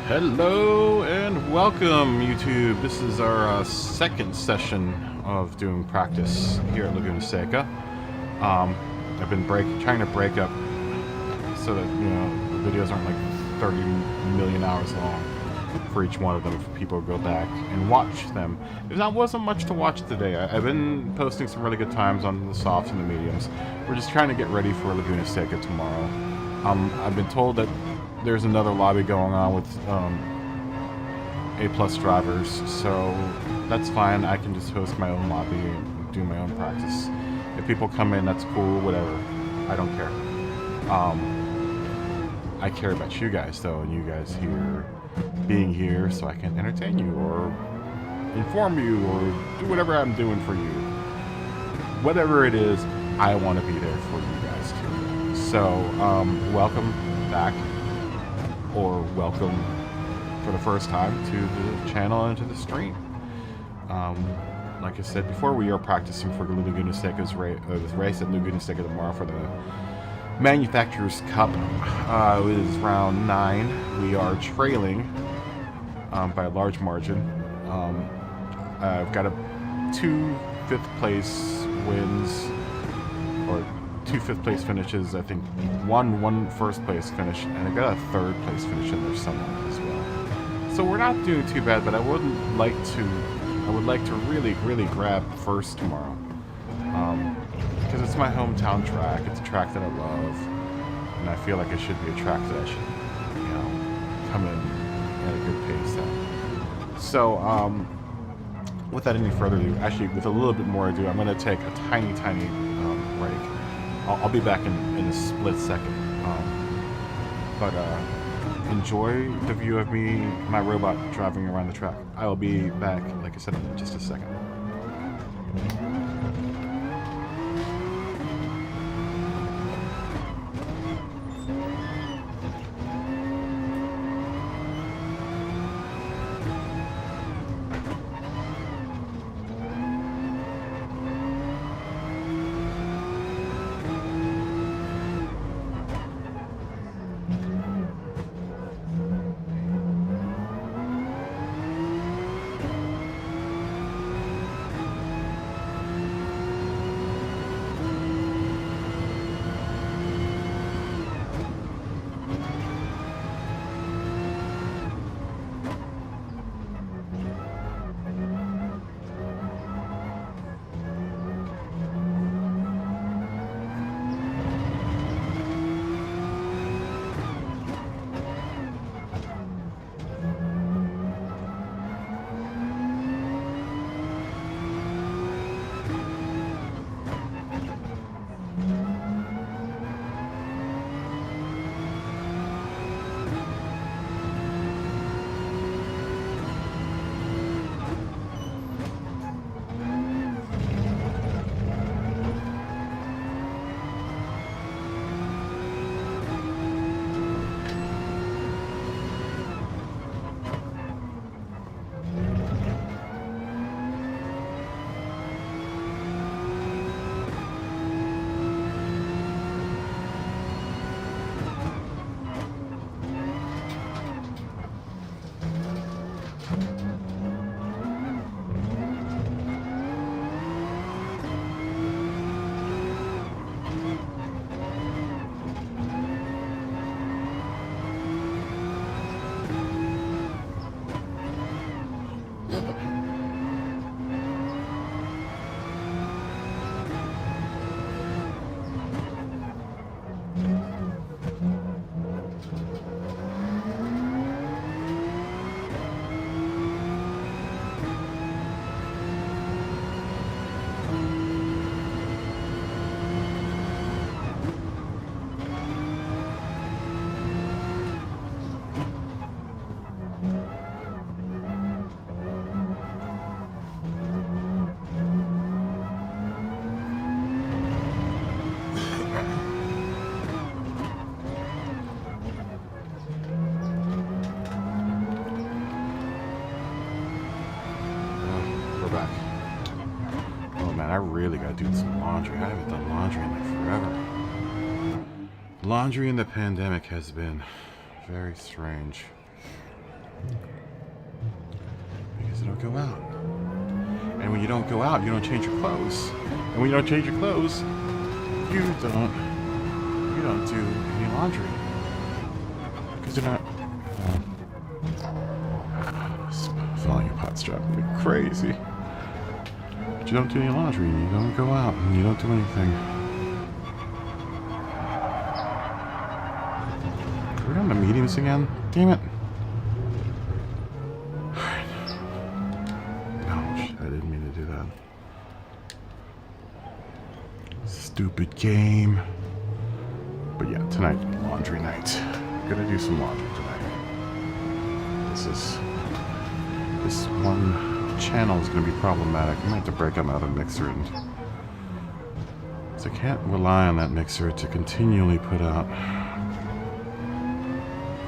Hello and welcome, YouTube. This is our second session of doing practice here at Laguna Seca. I've been trying to break up so that the videos aren't like 30 million hours long for each one of them, for people to go back and watch them. There wasn't much to watch today. I've been posting some really good times on the softs and the mediums. We're just trying to get ready for Laguna Seca tomorrow. I've been told that there's another lobby going on with A+ drivers, so that's fine. I can just host my own lobby and do my own practice. If people come in, that's cool, whatever. I don't care. I care about you guys, though, and you guys being here so I can entertain you or inform you or do whatever I'm doing for you. Whatever it is, I want to be there for you guys, too. So, welcome back. Or welcome for the first time to the channel and to the stream. Like I said before, we are practicing for Laguna Seca's race at Laguna Seca tomorrow for the Manufacturers Cup. It is round 9. We are trailing by a large margin. I've got 2 5th place wins, or 2 5th place finishes, I think one first place finish, and I got a 3rd place finish in there somewhere as well. So we're not doing too bad, but I would like to really grab first tomorrow. Because it's my hometown track, it's a track that I love, and I feel like it should be a track that I should, come in at a good pace at. So, without any further ado, actually with a little bit more ado, I'm going to take a tiny break. I'll be back in a split second, but enjoy the view of me, my robot, driving around the track. I will be back, like I said, in just a second. I really gotta do some laundry. I haven't done laundry in like forever. Laundry in the pandemic has been very strange. Because you don't go out. And when you don't go out, you don't change your clothes. And when you don't change your clothes, you don't do any laundry. Because you're not falling a pot strap would be crazy. But you don't do any laundry, and you don't go out, and you don't do anything. Are we on the meetings again? Damn it. Ouch, I didn't mean to do that. Stupid game. But yeah, tonight, laundry night. I'm gonna do some laundry tonight. This one channel is gonna be problematic. I might have to break out my other mixer, and so I can't rely on that mixer to continually put out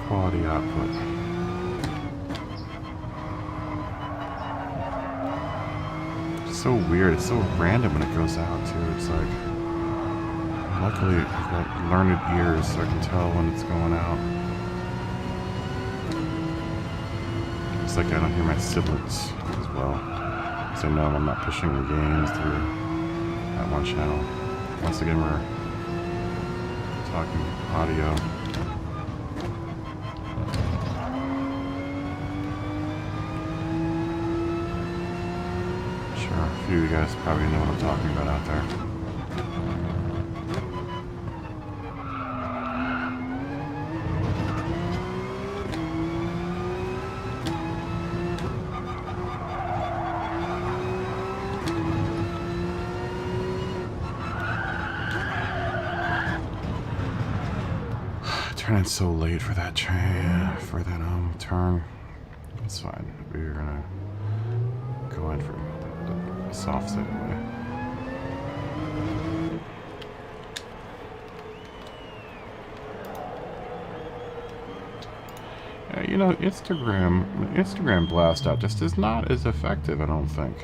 quality output. It's so weird. It's so random when it goes out too. It's like, luckily I've got learned ears so I can tell when it's going out. It's like I don't hear my siblings as well, so I know I'm not pushing the games through that one channel. Once again, we're talking audio. Sure, a few of you guys probably know what I'm talking about out there. Turning so late for that train, for that turn. It's fine. We're gonna go in for the soft side anyway. Yeah, you know, Instagram blast out just is not as effective, I don't think.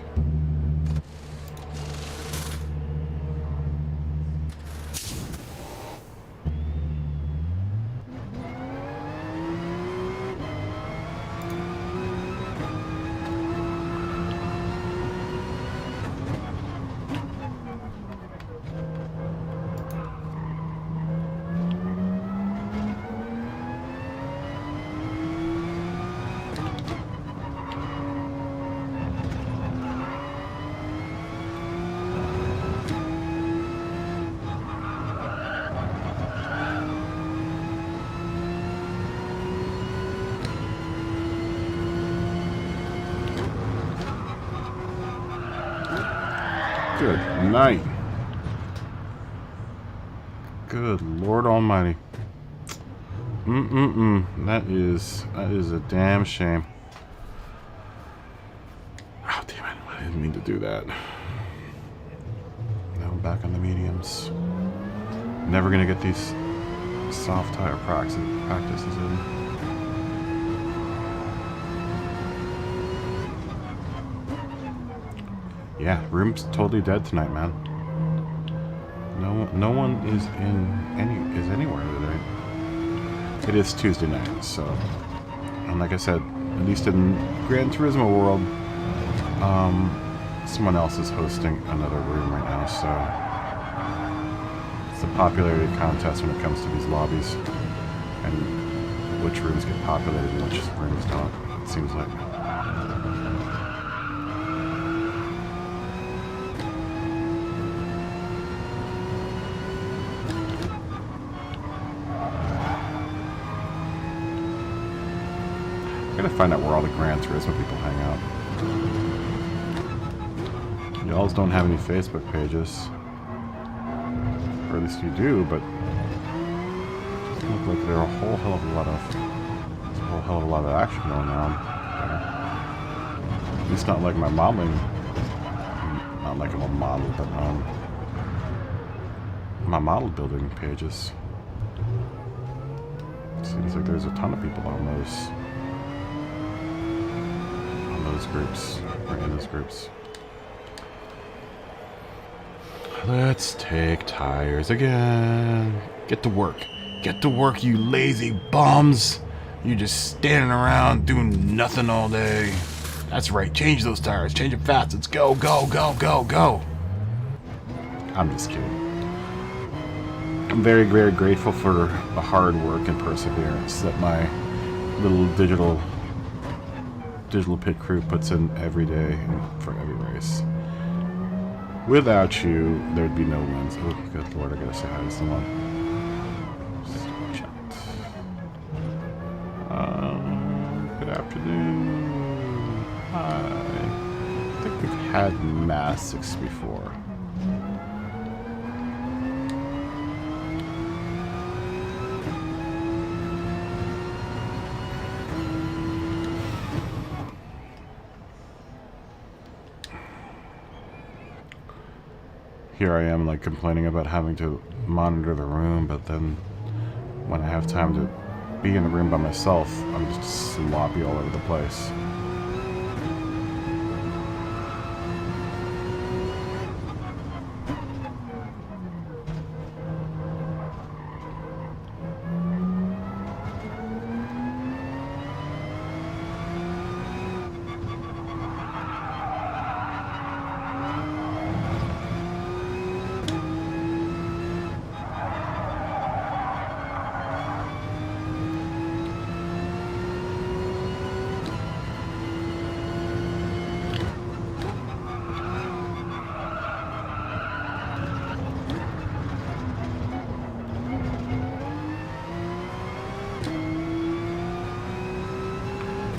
Good night. Good Lord Almighty. That is a damn shame. Oh, damn it. I didn't mean to do that. Now I'm back on the mediums. Never gonna get these soft tire practices in. Yeah, room's totally dead tonight, man. No one is anywhere today. It is Tuesday night, so, and like I said, at least in Gran Turismo world, someone else is hosting another room right now. So it's a popularity contest when it comes to these lobbies, and which rooms get populated and which rooms don't. It seems like. I gotta find out where all the Gran Turismo people hang out. Y'all don't have any Facebook pages. Or at least you do, but it doesn't look like there are a whole hell of a lot of action going on. At least not like my modeling. Not like I'm a model, but my model building pages. It seems like there's a ton of people on those groups, or in those groups. Let's take tires again. Get to work. Get to work, you lazy bums. You just standing around doing nothing all day. That's right, change those tires, change them fast, let's go, go, go, go, go. I'm just kidding. I'm very, very grateful for the hard work and perseverance that my little digital pit crew puts in every day and for every race. Without you, there'd be no wins. Oh, good lord, I gotta say hi to someone. Good afternoon. Hi. I think we've had Masks before. Here I am, like, complaining about having to monitor the room, but then when I have time to be in the room by myself, I'm just sloppy all over the place.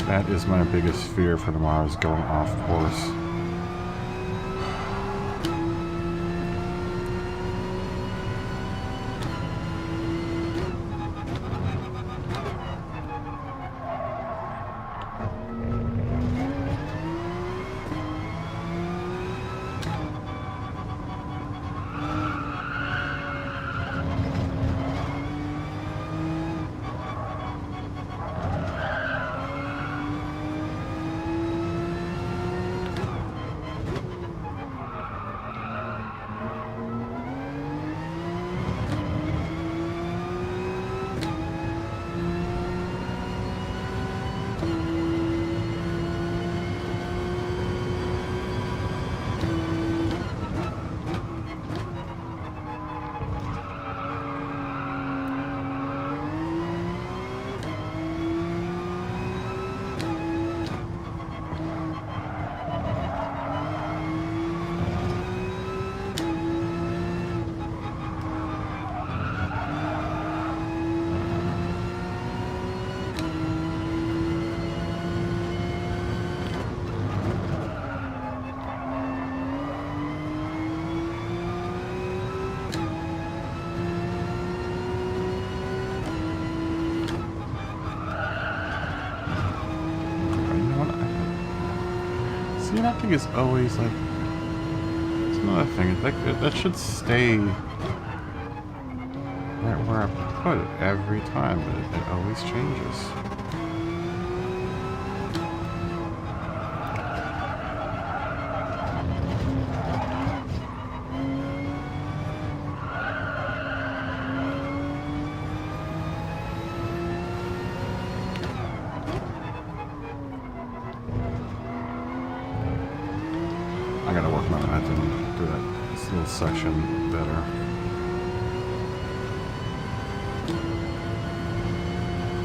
That is my biggest fear for tomorrow, is going off course. See, that thing is always like... It's another thing. That should stay right where I put it every time, but it always changes. I gotta work on that and do this little section better.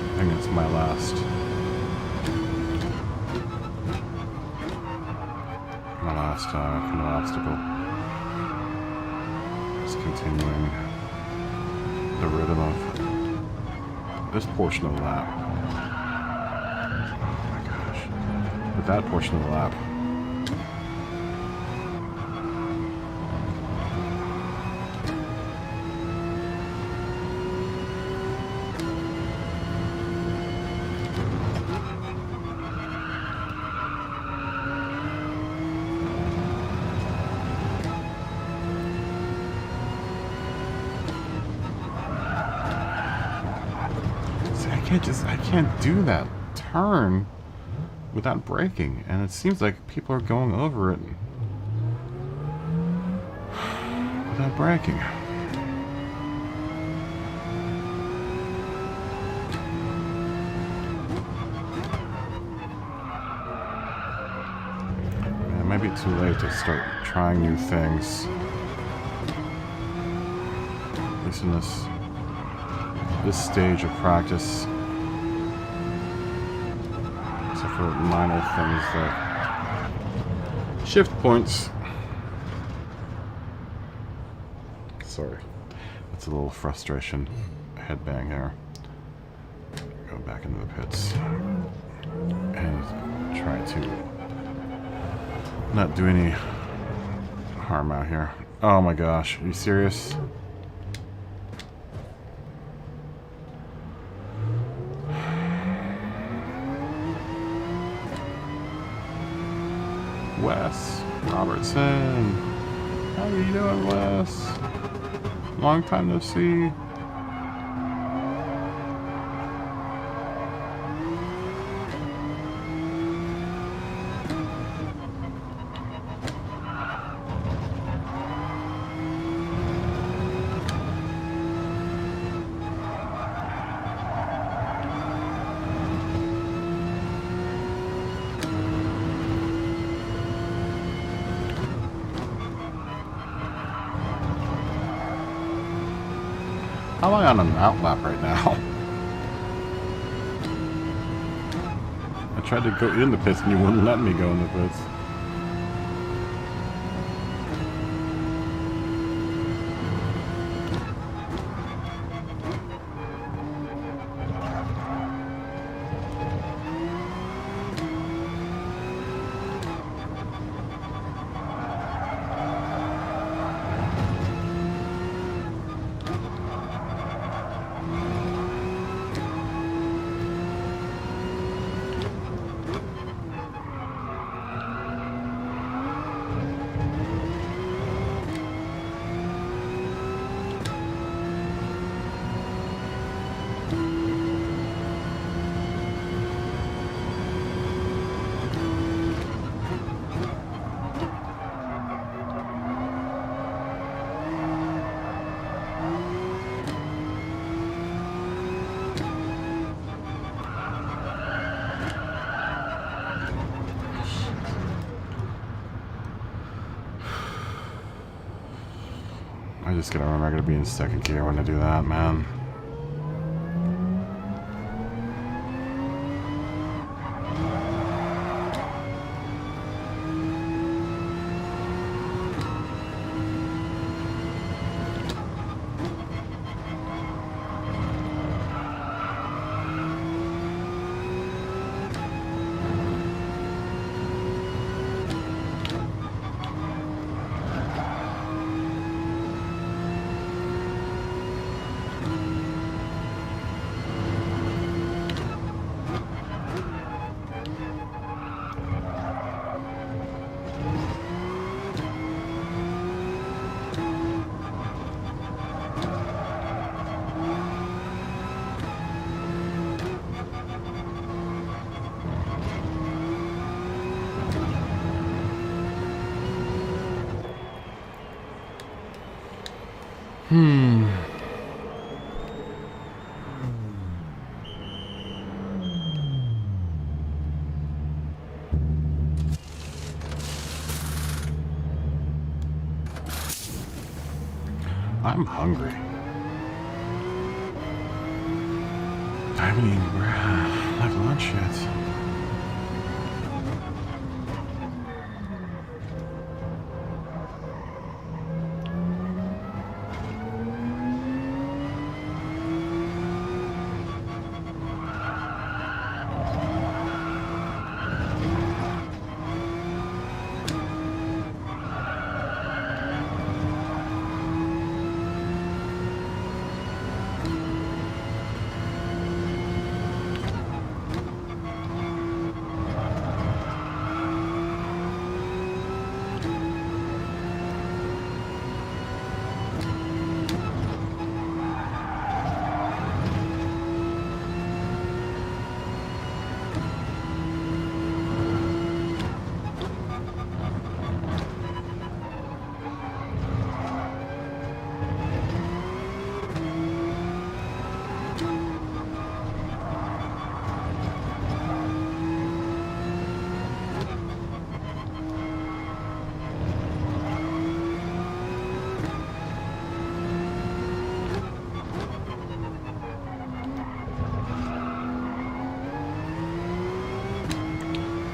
I think it's my last kind of obstacle. Just continuing the rhythm of this portion of the lap. Oh my gosh. With that portion of the lap. I can't do that turn without braking, and it seems like people are going over it without braking. too late to start trying new things. At least in this stage of practice. Except for minor things like shift points. Sorry. That's a little frustration. Headbang here. Go back into the pits. And try to not do any harm out here. Oh my gosh. Are you serious? Wes Robertson. How are you doing, Wes? Long time no see. How am I on an outlap right now? I tried to go in the pits and you wouldn't let me go in the pits. I just gotta remember I gotta be in second gear when I do that, man. I'm hungry. I haven't eaten like lunch yet.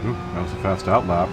Ooh, that was a fast out lap.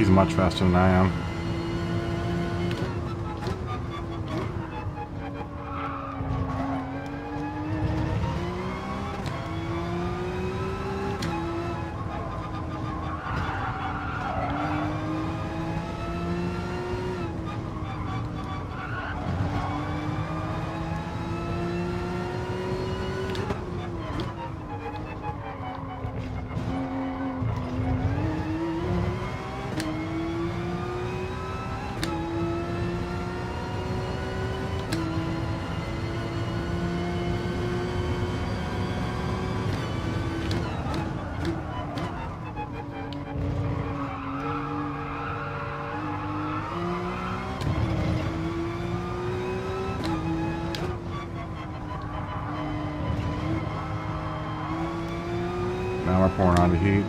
He's much faster than I am. Now we're pouring on the heat.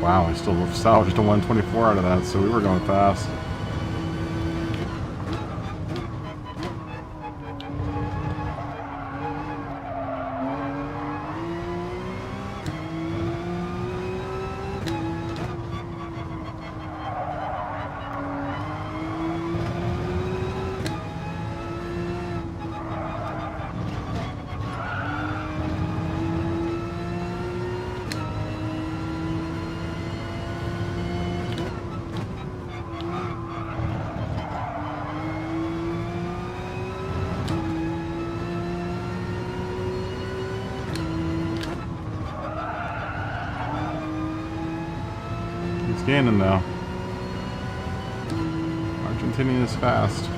Wow, I still salvaged a 124 out of that, so we were going fast. Gaining though. Argentinian is fast.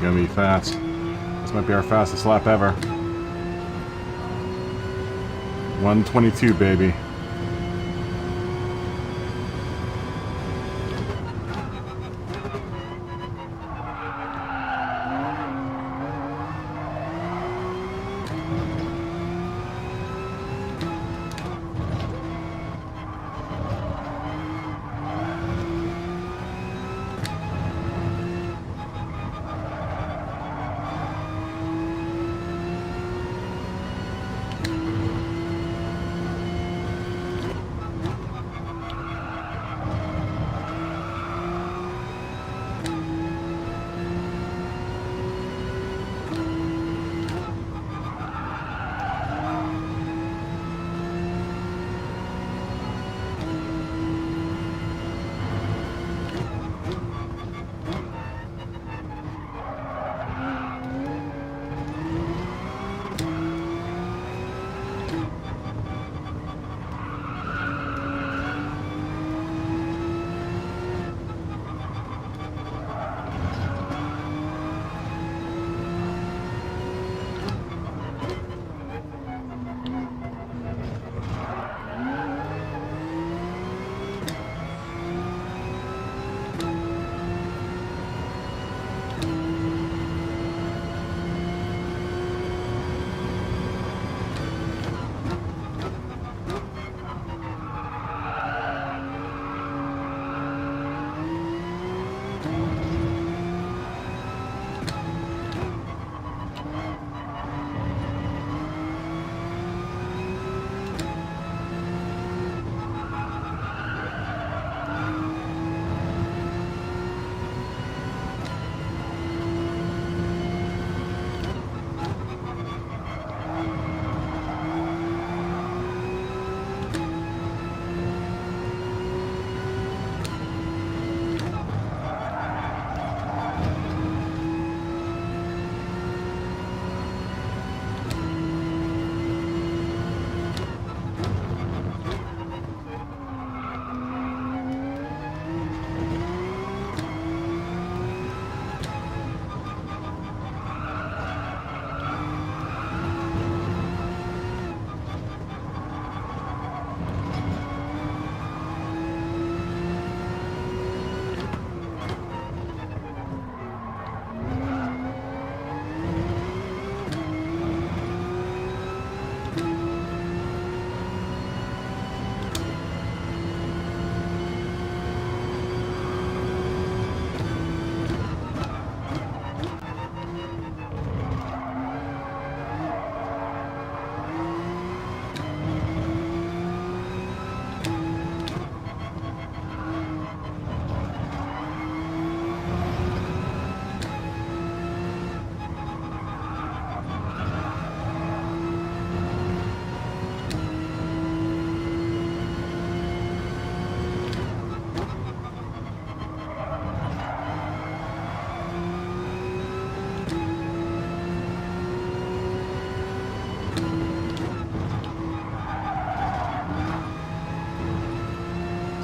going to be fast. This might be our fastest lap ever. 122, baby.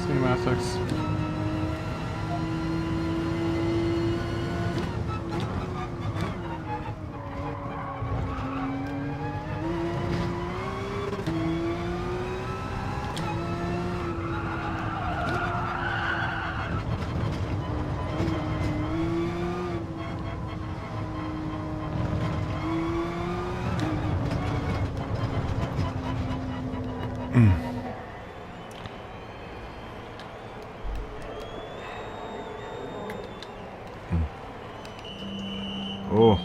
Cinematics. Oh.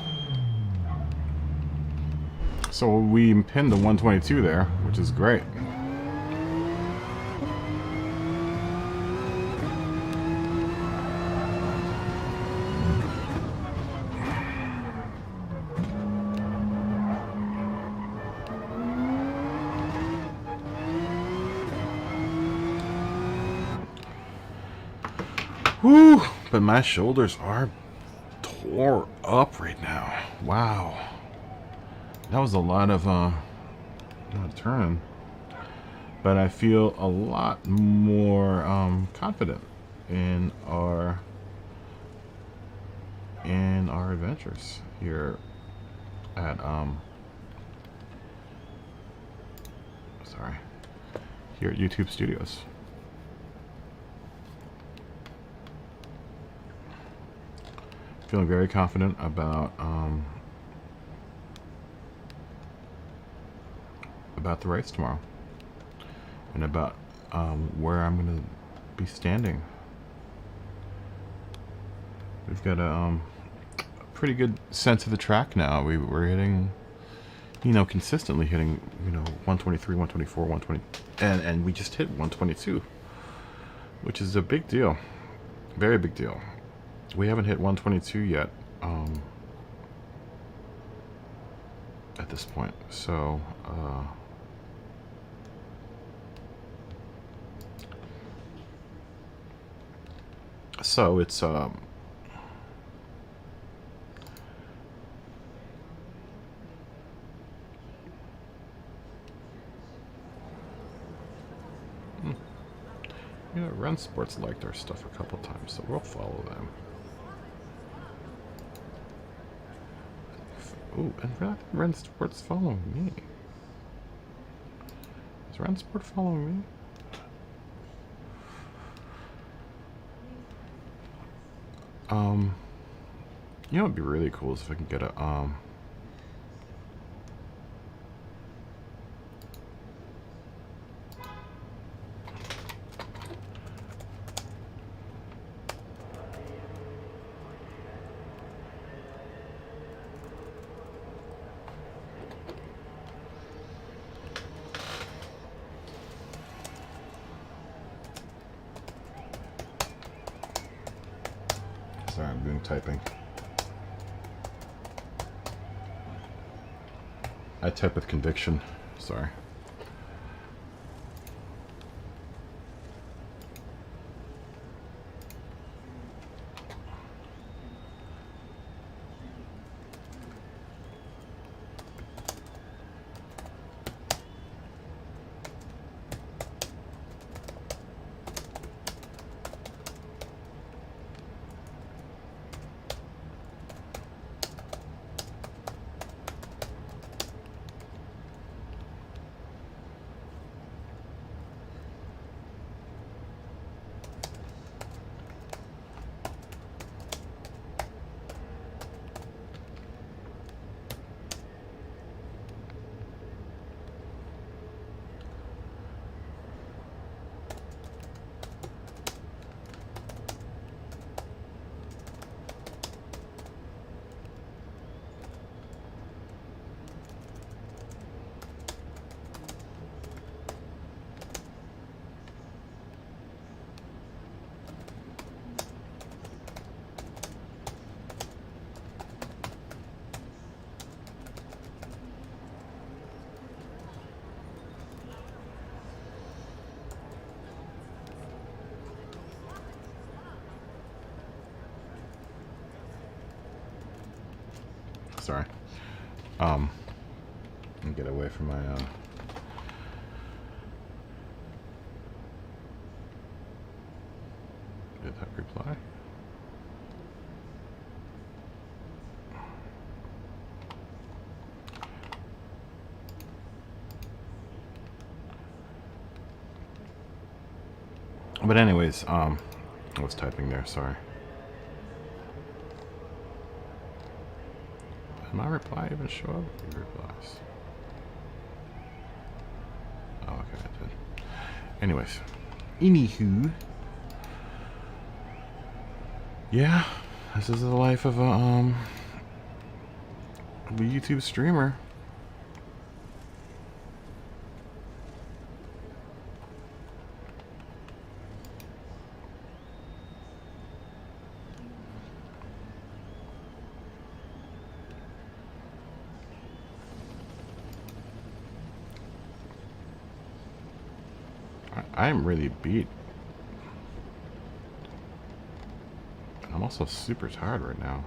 So we pinned the 122 there, which is great. Whew, but my shoulders are tore up right now. Wow. That was a lot of not turning. But I feel a lot more confident in our in our adventures here at here at YouTube Studios. Feeling very confident about the race tomorrow, and about where I'm going to be standing. We've got a pretty good sense of the track now. We're hitting, you know, consistently hitting, you know, 123, 124, 120, and we just hit 122, which is a big deal, very big deal. We haven't hit 122 yet at this point, so it's you know, Run Sports liked our stuff a couple times, so we'll follow them. Ooh, and I think Run Sport's following me. Is Run Sport following me? You know, it'd be really cool is if I can get a sorry, I'm doing typing. I type with conviction. Sorry. Sorry. Let me get away from my did that reply? But anyways, I was typing there, sorry. Did my reply even show up? He replies. Oh, okay, it did. Anyways. Anywho. Yeah, this is the life of a YouTube streamer. I'm really beat. I'm also super tired right now.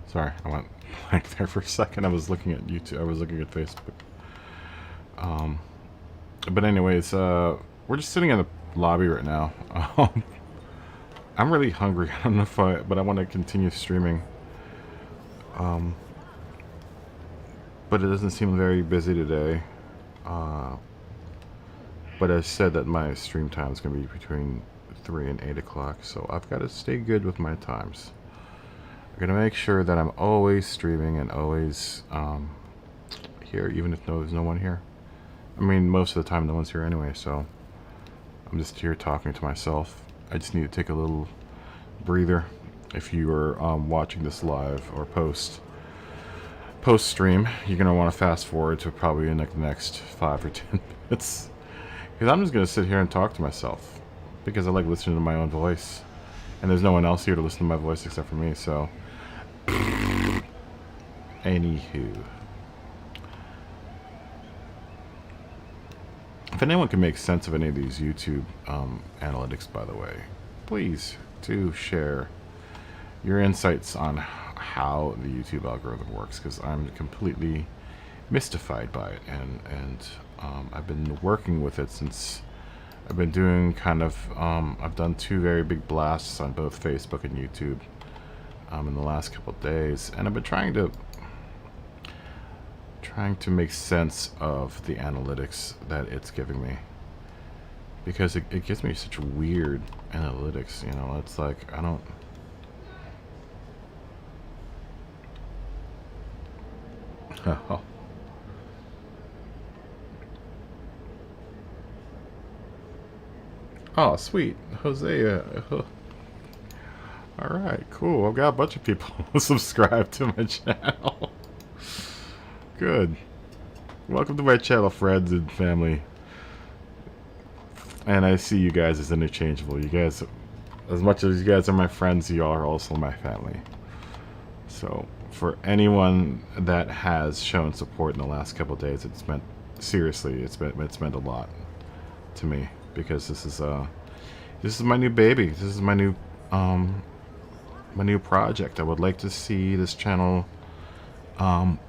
Sorry, I went blank there for a second. I was looking at YouTube. I was looking at Facebook. But anyways, we're just sitting in the lobby right now. I'm really hungry. I don't know if but I want to continue streaming. But it doesn't seem very busy today. But I said that my stream time is going to be between 3 and 8 o'clock, so I've got to stay good with my times. I'm going to make sure that I'm always streaming and always here, even if there's no one here. I mean, most of the time no one's here anyway, so I'm just here talking to myself. I just need to take a little breather. If you are watching this live or post stream, you're going to want to fast forward to probably in like the next 5 or 10 minutes. Because I'm just going to sit here and talk to myself. Because I like listening to my own voice. And there's no one else here to listen to my voice except for me, so. Anywho. If anyone can make sense of any of these YouTube analytics, by the way, please do share your insights on how the YouTube algorithm works, because I'm completely mystified by it, and I've been working with it since I've been doing kind of I've done 2 very big blasts on both Facebook and YouTube in the last couple of days, and I've been trying to make sense of the analytics that it's giving me, because it gives me such weird analytics. You know, it's like I don't. Oh. Oh, sweet. Hosea. Alright, cool. I've got a bunch of people subscribed to my channel. Good. Welcome to my channel, friends and family. And I see you guys as interchangeable. You guys, as much as you guys are my friends, you are also my family. So, for anyone that has shown support in the last couple of days, it's meant, seriously, it's meant a lot to me, because this is my new baby. This is my new project. I would like to see this channel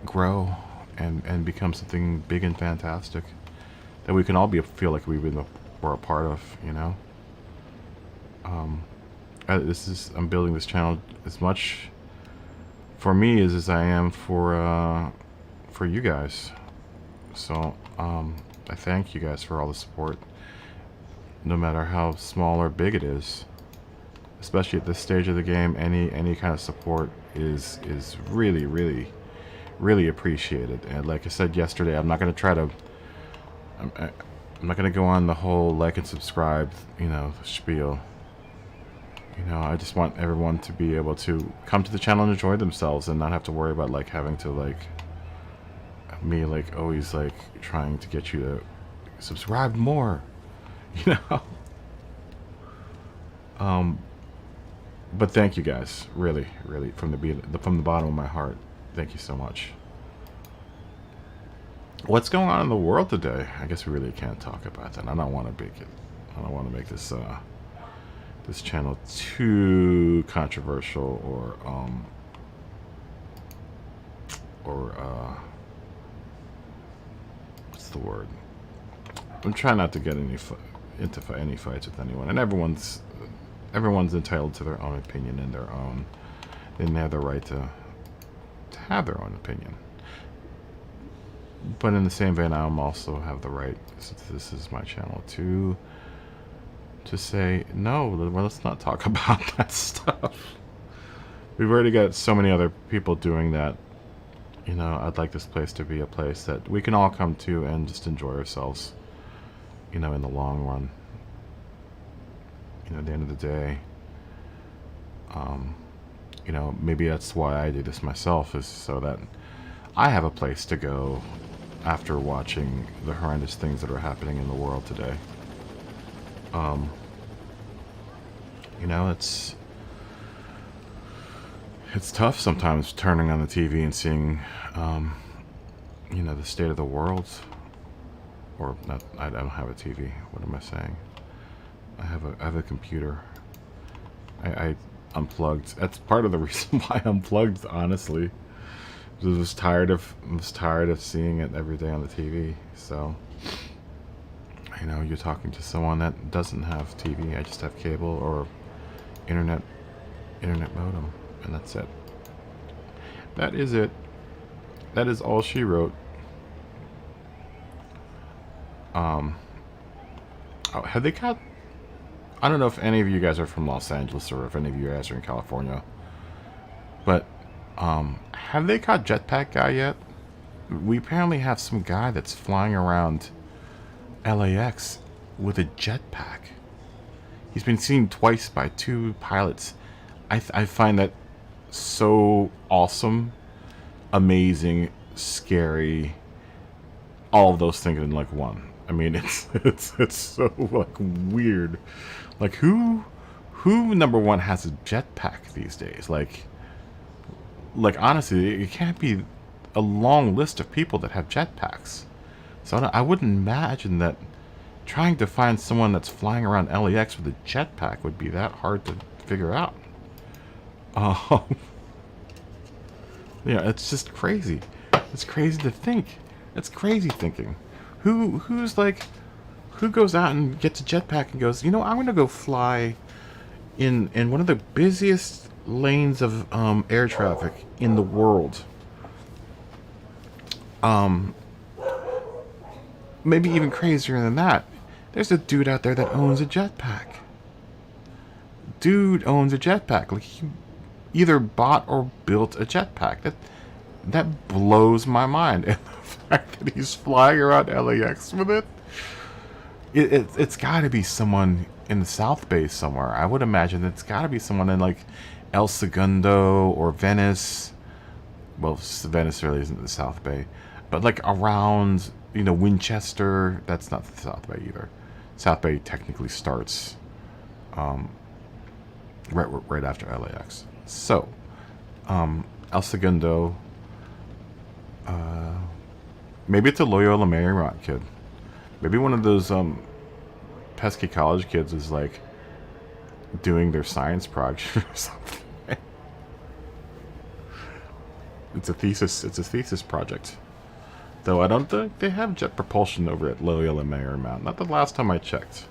grow and become something big and fantastic that we can all feel like we're a part of, you know. I'm building this channel as much for me as I am for you guys. So I thank you guys for all the support, no matter how small or big it is. Especially at this stage of the game, any kind of support is really, really, really appreciated. And like I said yesterday, I'm not going to try to. I'm not going to go on the whole like and subscribe, you know, spiel. You know, I just want everyone to be able to come to the channel and enjoy themselves, and not have to worry about like having to like me like always like trying to get you to subscribe more. You know. But thank you guys, really, really, from the bottom of my heart. Thank you so much. What's going on in the world today? I guess we really can't talk about that. I don't want to make this this channel too controversial or what's the word? I'm trying not to get into any fights with anyone, and everyone's entitled to their own opinion and their own. They have the right to have their own opinion. But in the same vein, I also have the right, since this is my channel, to say no. Well, let's not talk about that stuff. We've already got so many other people doing that. You know, I'd like this place to be a place that we can all come to and just enjoy ourselves. You know, in the long run. You know, at the end of the day, you know, maybe that's why I do this myself, is so that I have a place to go after watching the horrendous things that are happening in the world today. You know, it's tough sometimes turning on the TV and seeing, you know, the state of the world. Or not, I don't have a TV. What am I saying? I have a computer. unplugged. That's part of the reason why I unplugged, honestly. I was tired of seeing it every day on the TV. So, you know, you're talking to someone that doesn't have TV. I just have cable or internet modem, and that's it. That is it. That is all she wrote. Oh, have they got... I don't know if any of you guys are from Los Angeles or if any of you guys are in California, but have they caught Jetpack Guy yet? We apparently have some guy that's flying around LAX with a jetpack. He's been seen twice by 2 pilots. I find that so awesome, amazing, scary, all of those things in like one. I mean, it's so like weird. Like who number one has a jetpack these days? Like honestly, it can't be a long list of people that have jetpacks. So I wouldn't imagine that trying to find someone that's flying around LAX with a jetpack would be that hard to figure out. Yeah, it's just crazy. It's crazy to think. It's crazy thinking. Who goes out and gets a jetpack and goes, you know, I'm gonna go fly in one of the busiest lanes of air traffic in the world. Maybe even crazier than that. There's a dude out there that owns a jetpack. Dude owns a jetpack. Like he either bought or built a jetpack. That blows my mind. And the fact that he's flying around LAX with it. It's got to be someone in the South Bay somewhere. I would imagine it's got to be someone in like El Segundo or Venice. Well, Venice really isn't the South Bay, but like around, you know, Winchester. That's not the South Bay either. South Bay technically starts right after LAX. So, El Segundo. Maybe it's a Loyola Marymount kid. Maybe one of those pesky college kids is like doing their science project or something. It's a thesis project. Though I don't think they have jet propulsion over at Loyola Marymount. Not the last time I checked.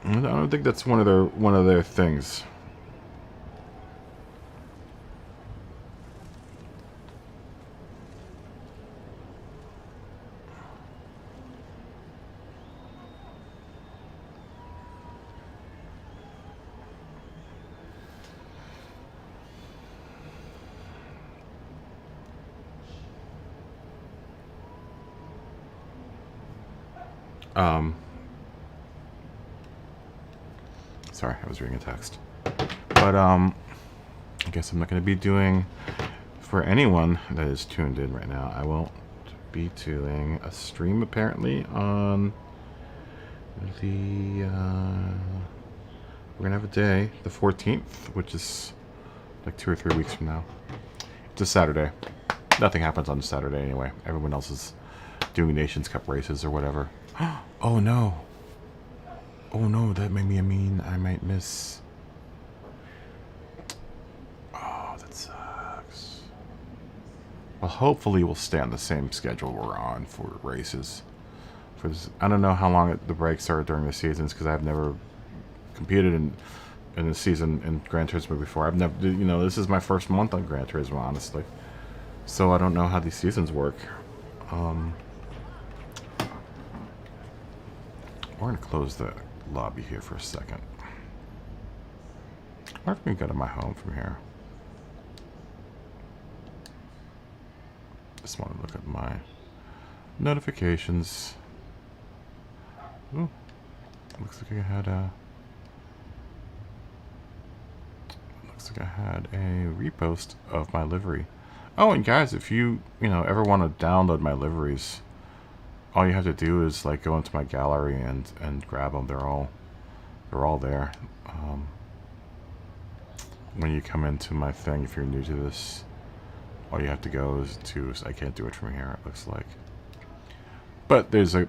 I don't think that's one of their things. Sorry, I was reading a text. But, I guess I'm not going to be doing, for anyone that is tuned in right now, I won't be doing a stream apparently on the, we're going to have a day, the 14th, which is like 2 or 3 weeks from now. It's a Saturday. Nothing happens on Saturday anyway. Everyone else is doing Nations Cup races or whatever. Oh no. Oh no, that made me mean I might miss. Oh, that sucks. Well, hopefully we'll stay on the same schedule we're on for races. For this, I don't know how long the breaks are during the seasons because I've never competed in a season in Gran Turismo before. I've never, you know, this is my first month on Gran Turismo, honestly. So I don't know how these seasons work. We're going to close the lobby here for a second. Where can we go to my home from here? Just want to look at my notifications. Ooh, looks like I had a repost of my livery. Oh, and guys, if you ever want to download my liveries, all you have to do is like go into my gallery and grab them. They're all there. When you come into my thing, if you're new to this, all you have to go is to, I can't do it from here, it looks like. But there's my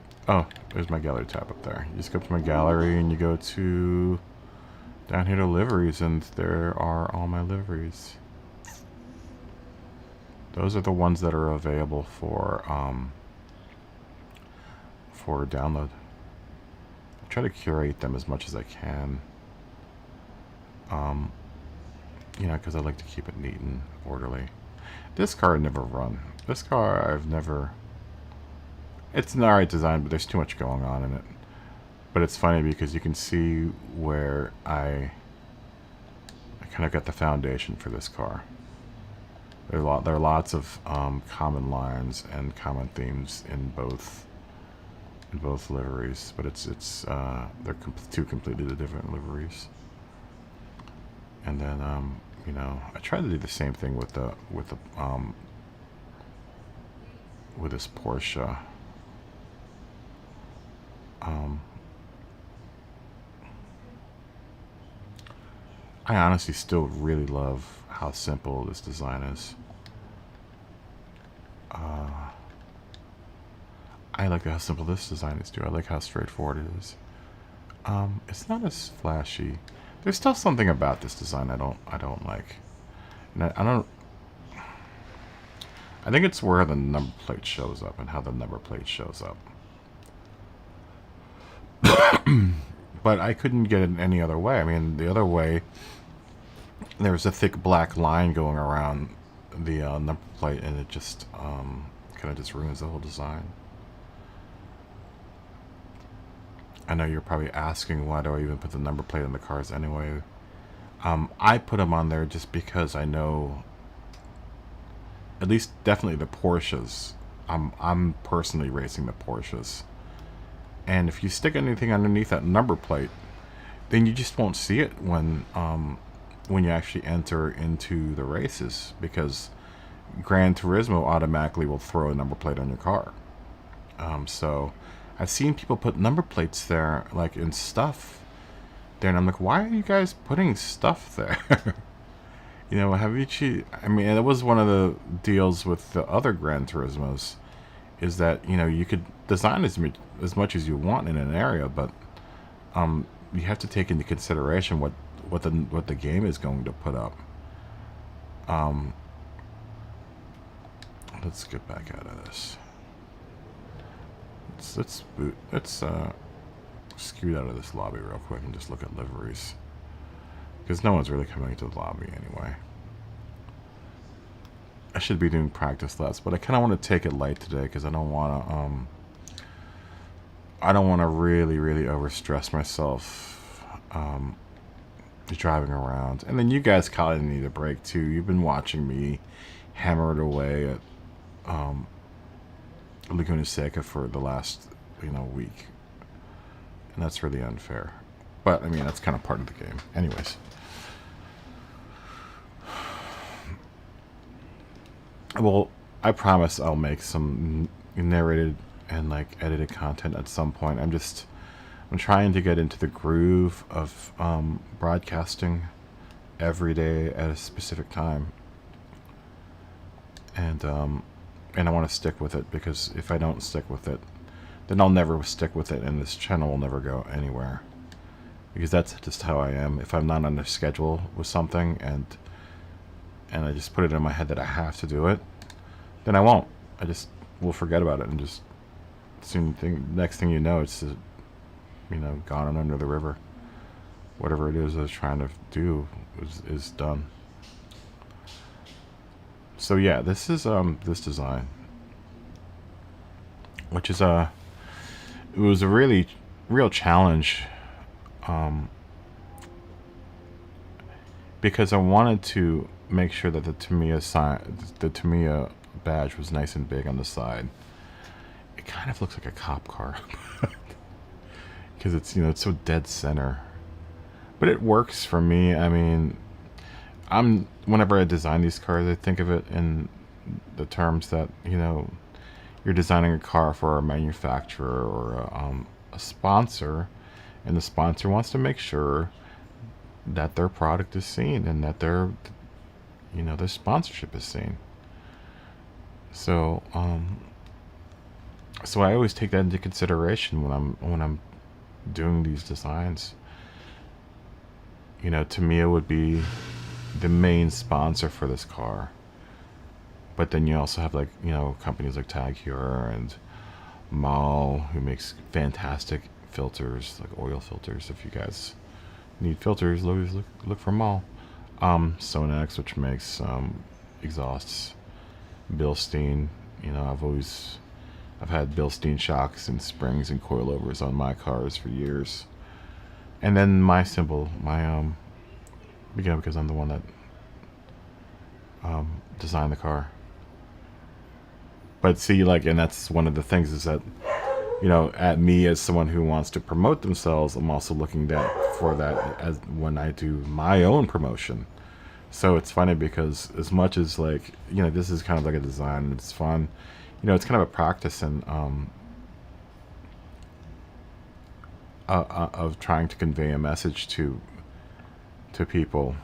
gallery tab up there. You just go up to my gallery and you go to Down here to liveries, and there are all my liveries. Those are the ones that are available for download. I try to curate them as much as I can. You know, because I like to keep it neat and orderly. This car I've never run. This car I've never... It's an alright design, but there's too much going on in it. But it's funny because you can see where I kind of got the foundation for this car. There are lots of common lines and common themes in both liveries, but they're two completely different liveries. And then you know, I tried to do the same thing with this Porsche. I honestly still really love how simple this design is. I like how simple this design is too. I like how straightforward it is. It's not as flashy. There's still something about this design I don't like. And I think it's where the number plate shows up and how the number plate shows up. But I couldn't get it any other way. I mean, the other way, there's a thick black line going around the number plate, and it just kind of just ruins the whole design. I know you're probably asking, why do I even put the number plate on the cars anyway? I put them on there just because I know, at least definitely the Porsches. I'm personally racing the Porsches. And if you stick anything underneath that number plate, then you just won't see it when you actually enter into the races, because Gran Turismo automatically will throw a number plate on your car. So I've seen people put number plates there, like in stuff there, and I'm like, why are you guys putting stuff there? You know, I mean, that was one of the deals with the other Gran Turismos, is that, you know, you could design as much as you want in an area, but you have to take into consideration what the game is going to put up. Let's get back out of this. Let's scoot out of this lobby real quick and just look at liveries, because no one's really coming into the lobby anyway. I should be doing practice laps, but I kind of want to take it light today because I don't want to really overstress myself driving around. And then you guys kind of need a break too. You've been watching me hammer it away at Laguna Seca for the last week, and that's really unfair. But I mean, that's kind of part of the game. Anyways. Well, I promise I'll make some narrated and edited content at some point. I'm trying to get into the groove of broadcasting every day at a specific time, and I want to stick with it, because if I don't stick with it, then I'll never stick with it, and this channel will never go anywhere, because that's just how I am. If I'm not on a schedule with something and I just put it in my head that I have to do it, then I won't. I just will forget about it, and just next thing you know, it's gone under the river. Whatever it is I was trying to do is done. So yeah, this is this design, which is it was a real challenge, because I wanted to make sure that the Tamiya badge was nice and big on the side. It kind of looks like a cop car because it's it's so dead center, but it works for me. I mean, whenever I design these cars, I think of it in the terms that you're designing a car for a manufacturer or a sponsor, and the sponsor wants to make sure that their product is seen and that their sponsorship is seen. So so I always take that into consideration when I'm doing these designs. You know, Tamiya would be the main sponsor for this car. But then you also have, like, you know, companies like Tag Heuer and Mal, who makes fantastic filters, like oil filters. If you guys need filters, always look for Mal. Sonex, which makes exhausts. Bilstein, you know, I've had Bilstein shocks and springs and coilovers on my cars for years. And then my symbol, again, because I'm the one that designed the car. But see, like, and that's one of the things is that, you know, at me as someone who wants to promote themselves, I'm also looking for that as when I do my own promotion. So it's funny because as much as, like, you know, this is kind of like a design and it's fun, you know, it's kind of a practice in of trying to convey a message to people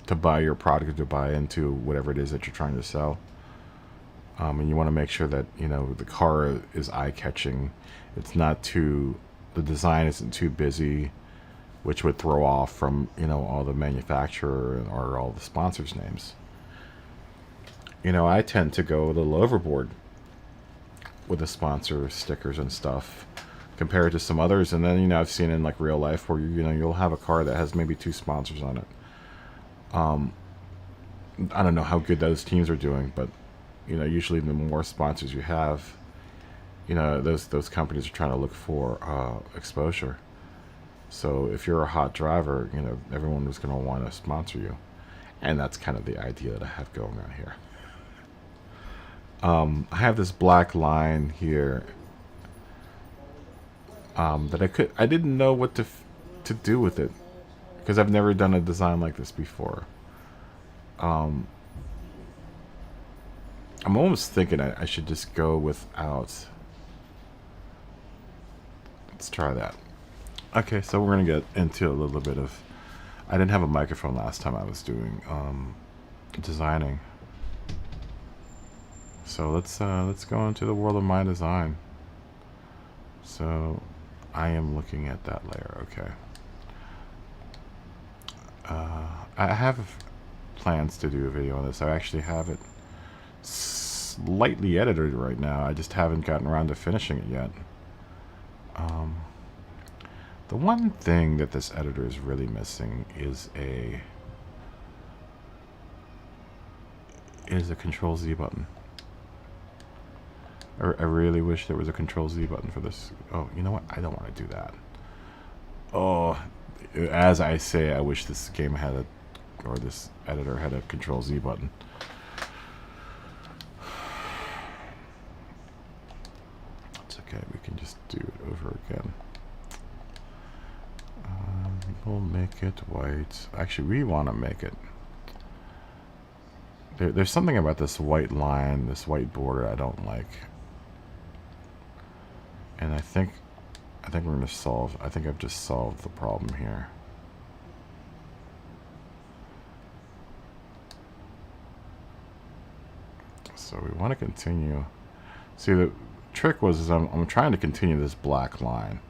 to buy your product or to buy into whatever it is that you're trying to sell. And you want to make sure that, you know, the car is eye-catching. It's not too, the design isn't too busy, which would throw off from, you know, all the manufacturer or all the sponsors' names. You know, I tend to go a little overboard with the sponsor stickers and stuff compared to some others. And then, you know, I've seen in, like, real life where, you know, you'll have a car that has maybe 2 sponsors on it. I don't know how good those teams are doing, but, you know, usually the more sponsors you have, you know, those companies are trying to look for exposure. So if you're a hot driver, you know, everyone is going to want to sponsor you. And that's kind of the idea that I have going on here. I have this black line here that I didn't know what to do with it, because I've never done a design like this before. I'm almost thinking I should just go without. Let's try that. Okay, so we're gonna get into a little bit of. I didn't have a microphone last time I was doing designing. So let's go into the world of my design. So I am looking at that layer. Okay. I have plans to do a video on this. I actually have it slightly edited right now. I just haven't gotten around to finishing it yet. The one thing that this editor is really missing is a Control-Z button. I really wish there was a Control-Z button for this. Oh, you know what? I don't want to do that. Oh, as I say, I wish this game had or this editor had a Control-Z button. It's okay. We can just do it over again. We'll make it white. Actually, we want to make it. There's something about this white line, this white border I don't like. And I think we're going to solve. I think I've just solved the problem here. So we want to continue. See, the trick was I'm trying to continue this black line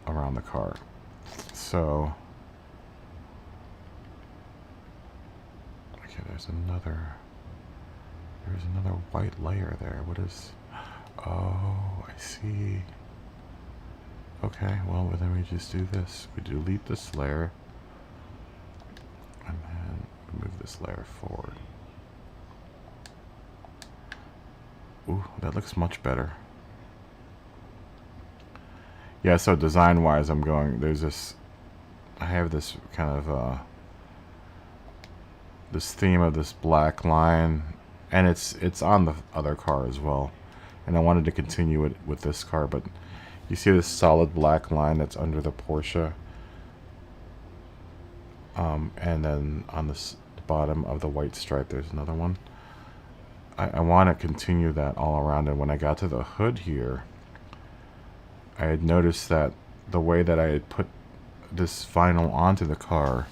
around the car. So okay, there's another white layer there. What is? Oh, I see. Okay, well then we just do this. We delete this layer and then move this layer forward. Ooh, that looks much better. Yeah, so design-wise, I'm going. There's this. I have this kind of this theme of this black line, and it's on the other car as well. And I wanted to continue it with this car, but you see this solid black line that's under the Porsche. And then on the bottom of the white stripe, there's another one. I want to continue that all around. And when I got to the hood here, I had noticed that the way that I had put this vinyl onto the car,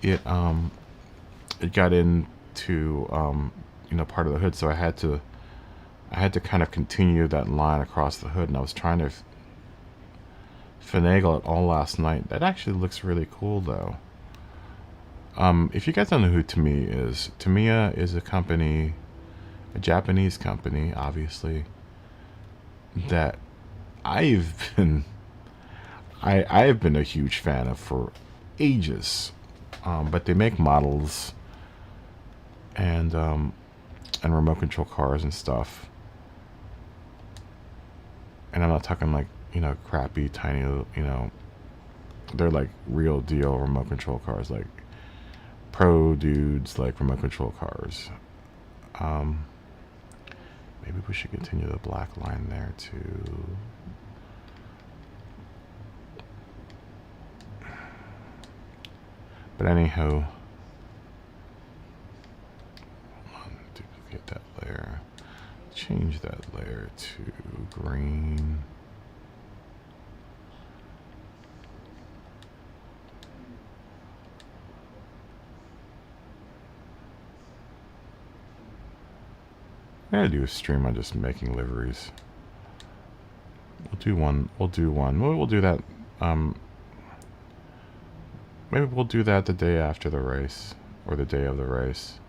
it got into you know, part of the hood, so I had to kind of continue that line across the hood, and I was trying to finagle it all last night. That actually looks really cool, though. If you guys don't know who Tamiya is, Tamiya is a company, a Japanese company, obviously, that I've been I've been a huge fan of for ages. But they make models and remote control cars and stuff. And I'm not talking like, you know, crappy, tiny, you know, they're like real deal remote control cars, like pro dudes like remote control cars. Maybe we should continue the black line there too. But anyhow, hold on, duplicate that layer. Change that layer to green. I'm gonna do a stream on just making liveries. We'll do one. We'll do one. We'll do that. Maybe we'll do that the day after the race, or the day of the race.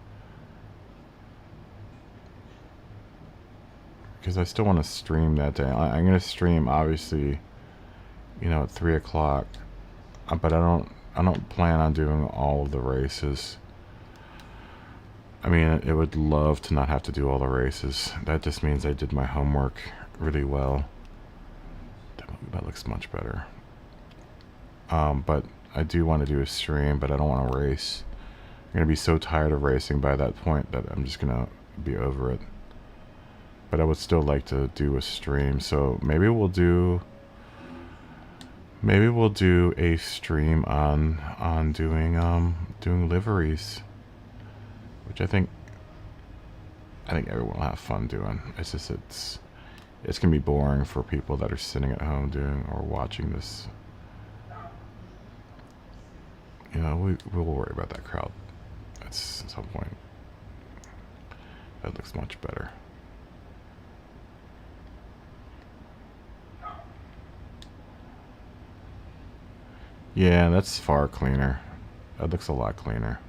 Because I still want to stream that day. I'm gonna stream, obviously, you know, at 3 o'clock. But I don't plan on doing all of the races. I mean, I would love to not have to do all the races. That just means I did my homework really well. That looks much better. But I do want to do a stream, but I don't want to race. I'm going to be so tired of racing by that point that I'm just going to be over it. But I would still like to do a stream, so maybe we'll do a stream on doing liveries. Which I think everyone will have fun doing. It's just it's gonna be boring for people that are sitting at home doing or watching this. You know, we'll worry about that crowd at some point. That looks much better. Yeah, that's far cleaner. That looks a lot cleaner.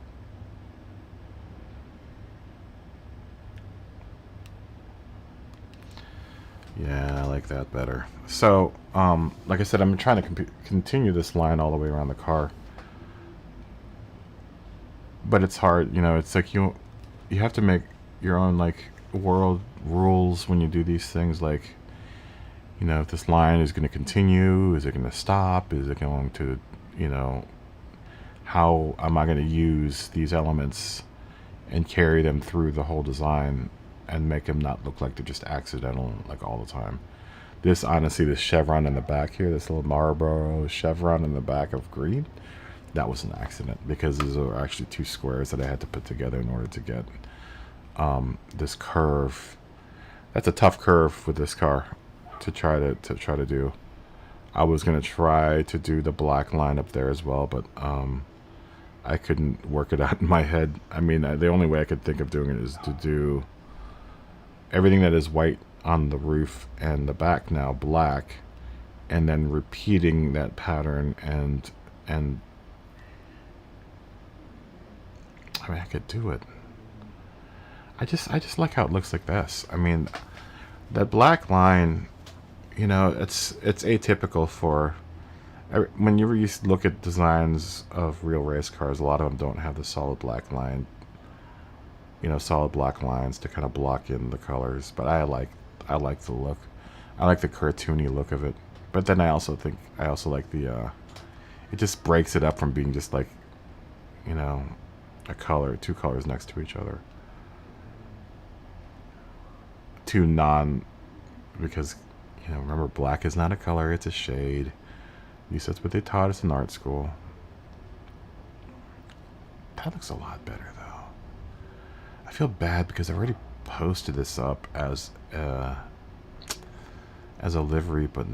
Yeah, I like that better. So, like I said, I'm trying to continue this line all the way around the car. But it's hard, you know, it's like you have to make your own, like, world rules when you do these things. Like, you know, if this line is going to continue, is it going to stop? Is it going to, you know, how am I going to use these elements and carry them through the whole design? And make them not look like they're just accidental, like all the time. This, honestly, this chevron in the back here, this little Marlboro chevron in the back of green, that was an accident because these are actually two squares that I had to put together in order to get this curve. That's a tough curve with this car to try to do. I was gonna try to do the black line up there as well, but I couldn't work it out in my head. I mean, the only way I could think of doing it is to do everything that is white on the roof and the back now black, and then repeating that pattern and I mean, I could do it. I just like how it looks like this. I mean, that black line, you know, it's atypical for when you look at designs of real race cars. A lot of them don't have the solid black line. You know, solid black lines to kind of block in the colors, but I like the look. I like the cartoony look of it. But then I also like the it just breaks it up from being just like, you know, two colors next to each other. Because, you know, remember, black is not a color, it's a shade. At least that's what they taught us in art school. That looks a lot better though. I feel bad because I already posted this up as a livery, but,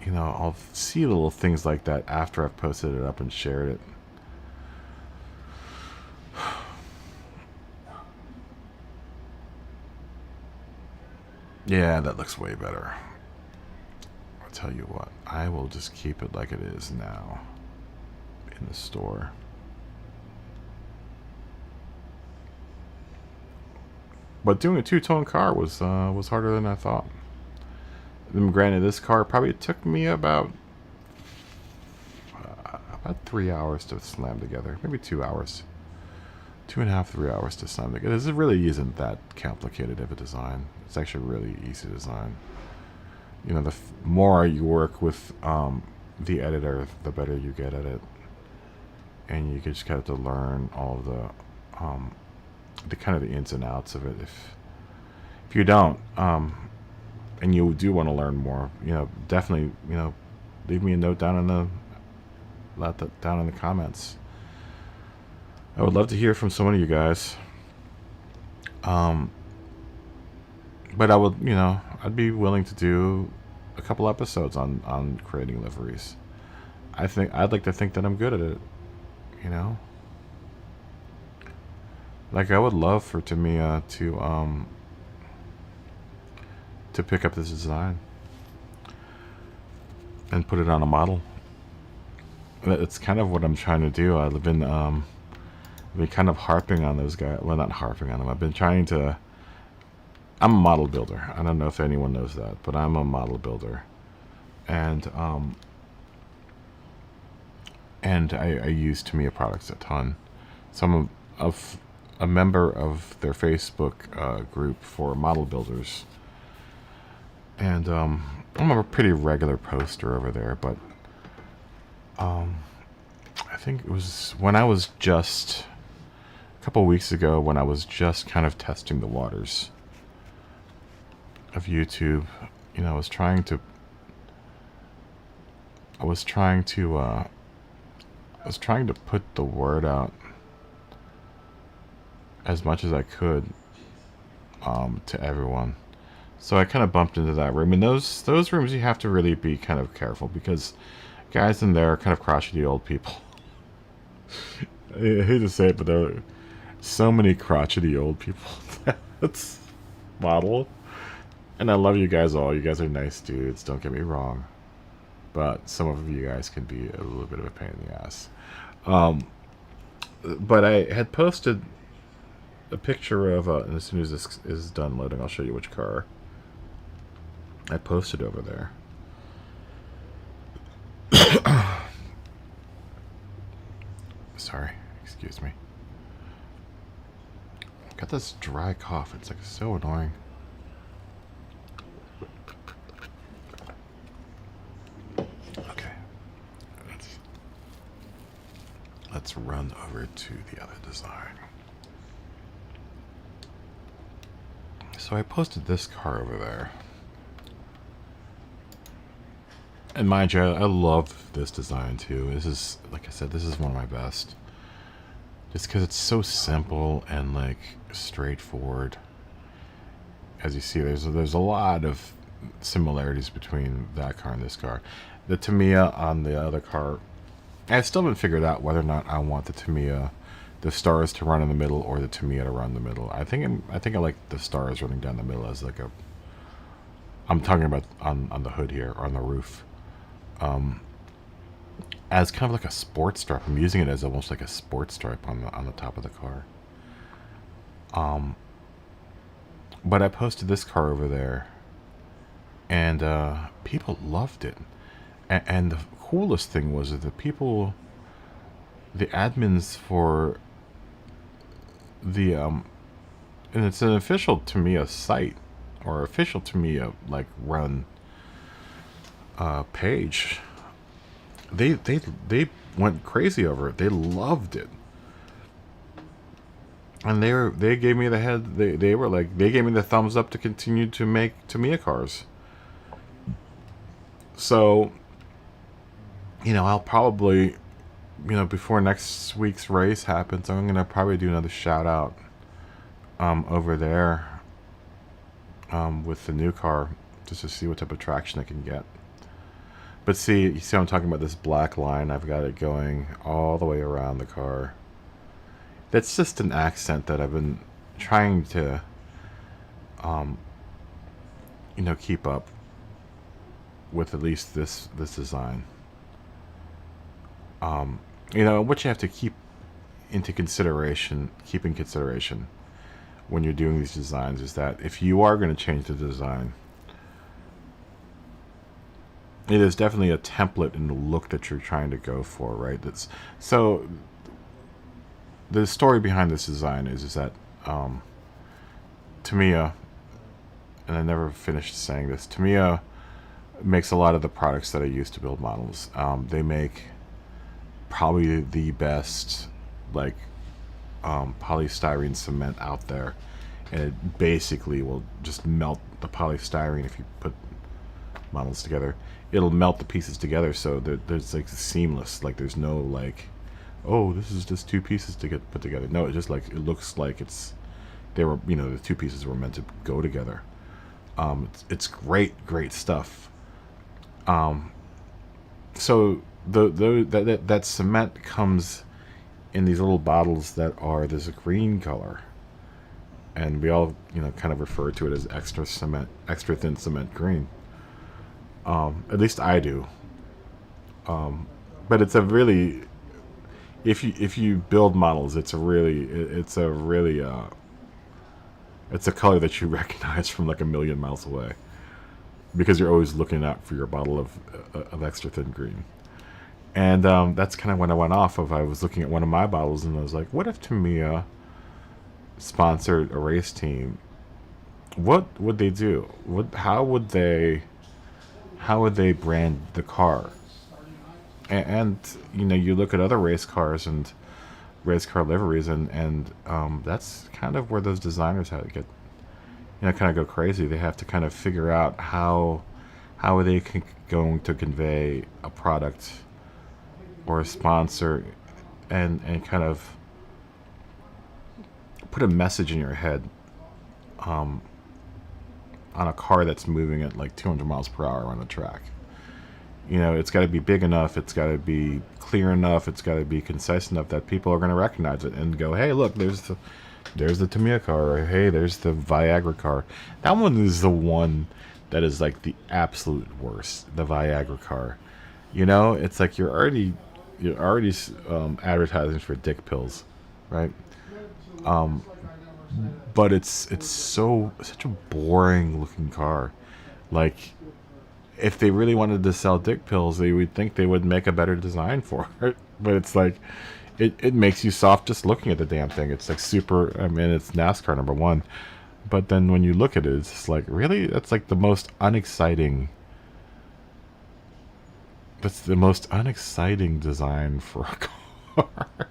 you know, I'll see little things like that after I've posted it up and shared it. Yeah, that looks way better. tell you what, I will just keep it like it is now in the store. But doing a two-tone car was harder than I thought. And granted, this car probably took me about 3 hours to slam together, maybe 2 hours, 2.5, 3 hours to slam together. This really isn't that complicated of a design. It's actually really easy to design. You know, the more you work with the editor, the better you get at it, and you just have to learn all of the kind of the ins and outs of it. If you don't, and you do want to learn more, you know, definitely, you know, leave me a note down in the comments. I would love to hear from some of you guys. But I would, you know, I'd be willing to do a couple episodes on creating liveries. I'd like to think that I'm good at it, you know. Like, I would love for Tamiya to pick up this design and put it on a model. That's kind of what I'm trying to do. I've been kind of harping on those guys. Well, not harping on them. I've been trying to. I'm a model builder. I don't know if anyone knows that, but I'm a model builder, and I use Tamiya products a ton. So I'm a member of their Facebook group for model builders, and I'm a pretty regular poster over there. But I think it was when I was just a couple weeks ago, when I was just kind of testing the waters of YouTube. You know, I was trying to put the word out as much as I could to everyone. So I kind of bumped into that room, and those rooms you have to really be kind of careful, because guys in there are kind of crotchety old people. I hate to say it, but there are so many crotchety old people that's model. And I love you guys all. You guys are nice dudes, don't get me wrong. But some of you guys can be a little bit of a pain in the ass. But I had posted a picture of, and as soon as this is done loading, I'll show you which car I posted over there. Sorry, excuse me. I've got this dry cough. It's like so annoying. Okay. Let's run over to the other design. So I posted this car over there. And mind you, I love this design too. This is, like I said, this is one of my best. Just because it's so simple and like straightforward. As you see, there's a lot of similarities between that car and this car. The Tamiya on the other car, I still haven't figured out whether or not I want the Tamiya, the stars to run in the middle, or the Tamiya to run in the middle. I think I like the stars running down the middle as like a. I'm talking about on the hood here, or on the roof. As kind of like a sports stripe. I'm using it as almost like a sports stripe on the top of the car. But I posted this car over there, and people loved it. And the coolest thing was that the admins for the and it's an official Tamiya site, or official Tamiya like run page. They went crazy over it. They loved it, and they gave me the head. They were like, they gave me the thumbs up to continue to make Tamiya cars. So, you know, I'll probably, you know, before next week's race happens, I'm gonna probably do another shout out over there with the new car, just to see what type of traction I can get. But see, you see I'm talking about this black line. I've got it going all the way around the car. That's just an accent that I've been trying to, you know, keep up with at least this design. You know, what you have to keep in consideration when you're doing these designs is that if you are going to change the design, it is definitely a template in the look that you're trying to go for, right? That's so. The story behind this design is that Tamiya, and I never finished saying this, Tamiya makes a lot of the products that I use to build models. They make probably the best, like, polystyrene cement out there, and it basically will just melt the polystyrene if you put models together. It'll melt the pieces together, so there's like seamless. Like there's no like, oh, this is just two pieces to get put together. No, it just like it looks like they were, you know, the two pieces were meant to go together. It's great stuff. So that cement comes in these little bottles that are this green color, and we all, you know, kind of refer to it as extra thin cement green. At least I do. But it's a really, if you build models, it's a color that you recognize from like a million miles away, because you're always looking out for your bottle of extra thin green. And that's kind of when I went off of. I was looking at one of my bottles and I was like, what if Tamiya sponsored a race team? What would they do? How would they brand the car? And you know, you look at other race cars and race car liveries, and that's kind of where those designers have to get, you know, kind of go crazy. They have to kind of figure out how are they going to convey a product or a sponsor, and kind of put a message in your head on a car that's moving at like 200 miles per hour on the track. You know, it's got to be big enough, it's got to be clear enough, it's got to be concise enough that people are going to recognize it and go, hey, look, there's the Tamiya car, or hey, there's the Viagra car. That one is the one that is like the absolute worst, the Viagra car. You know, it's like you're already advertising for dick pills, right? But it's such a boring looking car. Like, if they really wanted to sell dick pills, they would think they would make a better design for it. But it's like, it makes you soft just looking at the damn thing. It's like super, I mean, it's NASCAR #1. But then when you look at it, it's just like, really? That's like the most unexciting. That's the most unexciting design for a car.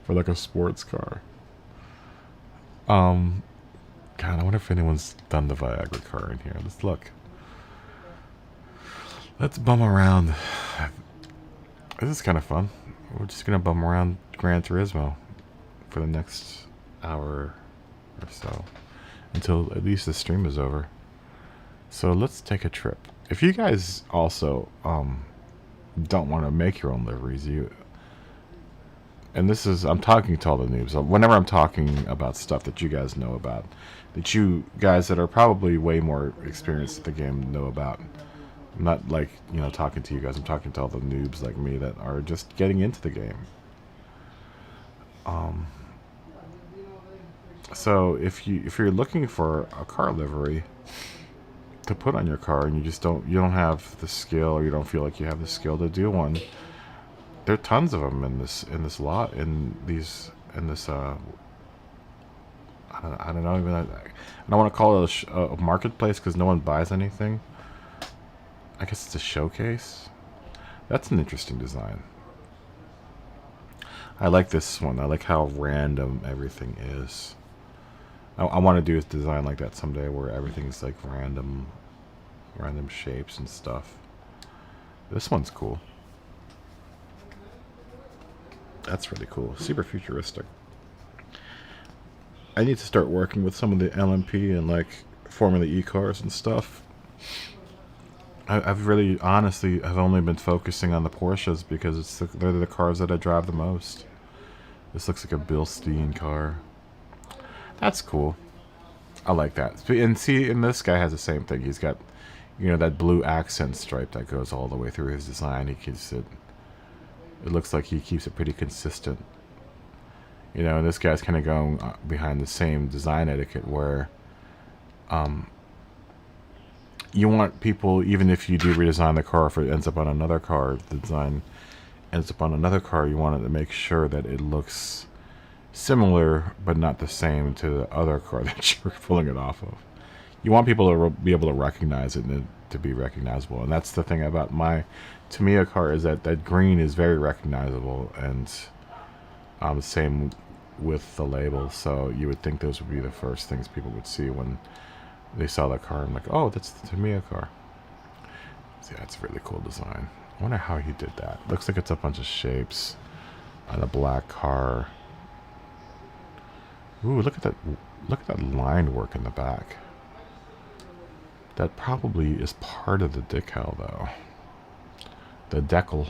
For like a sports car. God, I wonder if anyone's done the Viagra car in here. Let's look. Let's bum around. This is kind of fun. We're just going to bum around Gran Turismo for the next hour or so, until at least the stream is over. So let's take a trip. If you guys also don't want to make your own liveries, and this is, I'm talking to all the noobs. Whenever I'm talking about stuff that you guys know about, that you guys that are probably way more experienced at the game know about. I'm not like, you know, talking to you guys. I'm talking to all the noobs like me that are just getting into the game. So if you're looking for a car livery to put on your car, and you don't have the skill, or you don't feel like you have the skill to do one, there are tons of them in this lot, I don't know, even I don't want to call it a marketplace because no one buys anything. I guess it's a showcase. That's an interesting design. I like this one. I like how random everything is. I want to do a design like that someday, where everything's like random shapes and stuff. This one's cool. That's really cool. Super futuristic. I need to start working with some of the LMP and like Formula E cars and stuff. I've really, honestly, I've only been focusing on the Porsches because they're the cars that I drive the most. This looks like a Bilstein car. That's cool. I like that. And see, and this guy has the same thing. He's got you know, that blue accent stripe that goes all the way through his design. He keeps it. It looks like he keeps it pretty consistent. You know, and this guy's kind of going behind the same design etiquette where you want people, even if you do redesign the car, if it ends up on another car, the design ends up on another car, you want it to make sure that it looks similar but not the same to the other car that you're pulling it off of. You want people to be able to recognize it and to be recognizable. And that's the thing about my Tamiya car, is that that green is very recognizable, and same with the label. So you would think those would be the first things people would see when they saw that car. I'm like, oh, that's the Tamiya car. So yeah, it's a really cool design. I wonder how he did that. Looks like it's a bunch of shapes on a black car. Ooh, look at that! Look at that line work in the back. That probably is part of the decal, though. The decal.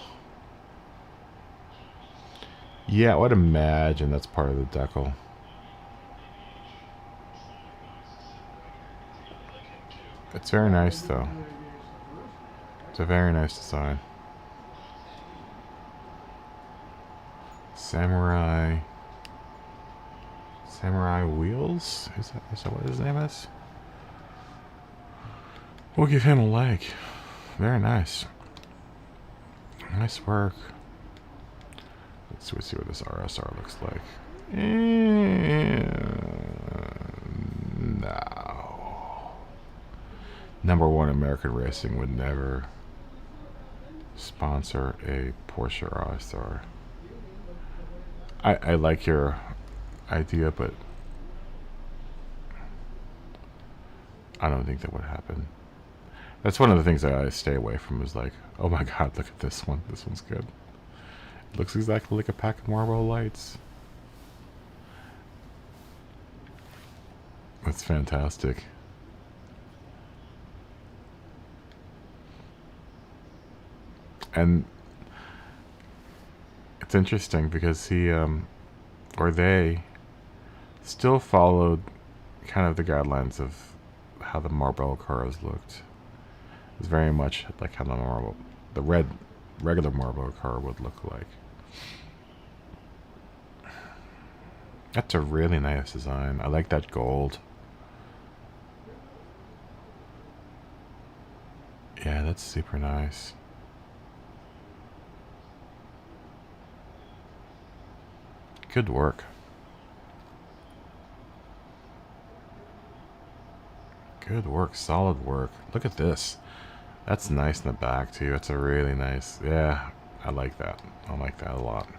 Yeah, I would imagine that's part of the decal. It's very nice, though. It's a very nice design. Samurai Wheels? Is that what his name is? We'll give him a like. Very nice. Nice work. Let's see what this RSR looks like. No. #1 American Racing would never sponsor a Porsche RSR. I like your idea, but I don't think that would happen. That's one of the things that I stay away from, is like, oh my god, look at this one. This one's good. It looks exactly like a pack of Marlboro Lights. That's fantastic. And it's interesting because he, or they, still followed kind of the guidelines of how the Marlboro cars looked. It's very much like how the regular Marlboro car would look like. That's a really nice design. I like that gold. Yeah, that's super nice. Good work. Good work. Solid work. Look at this. That's nice in the back, too. It's a really nice... Yeah, I like that. I like that a lot.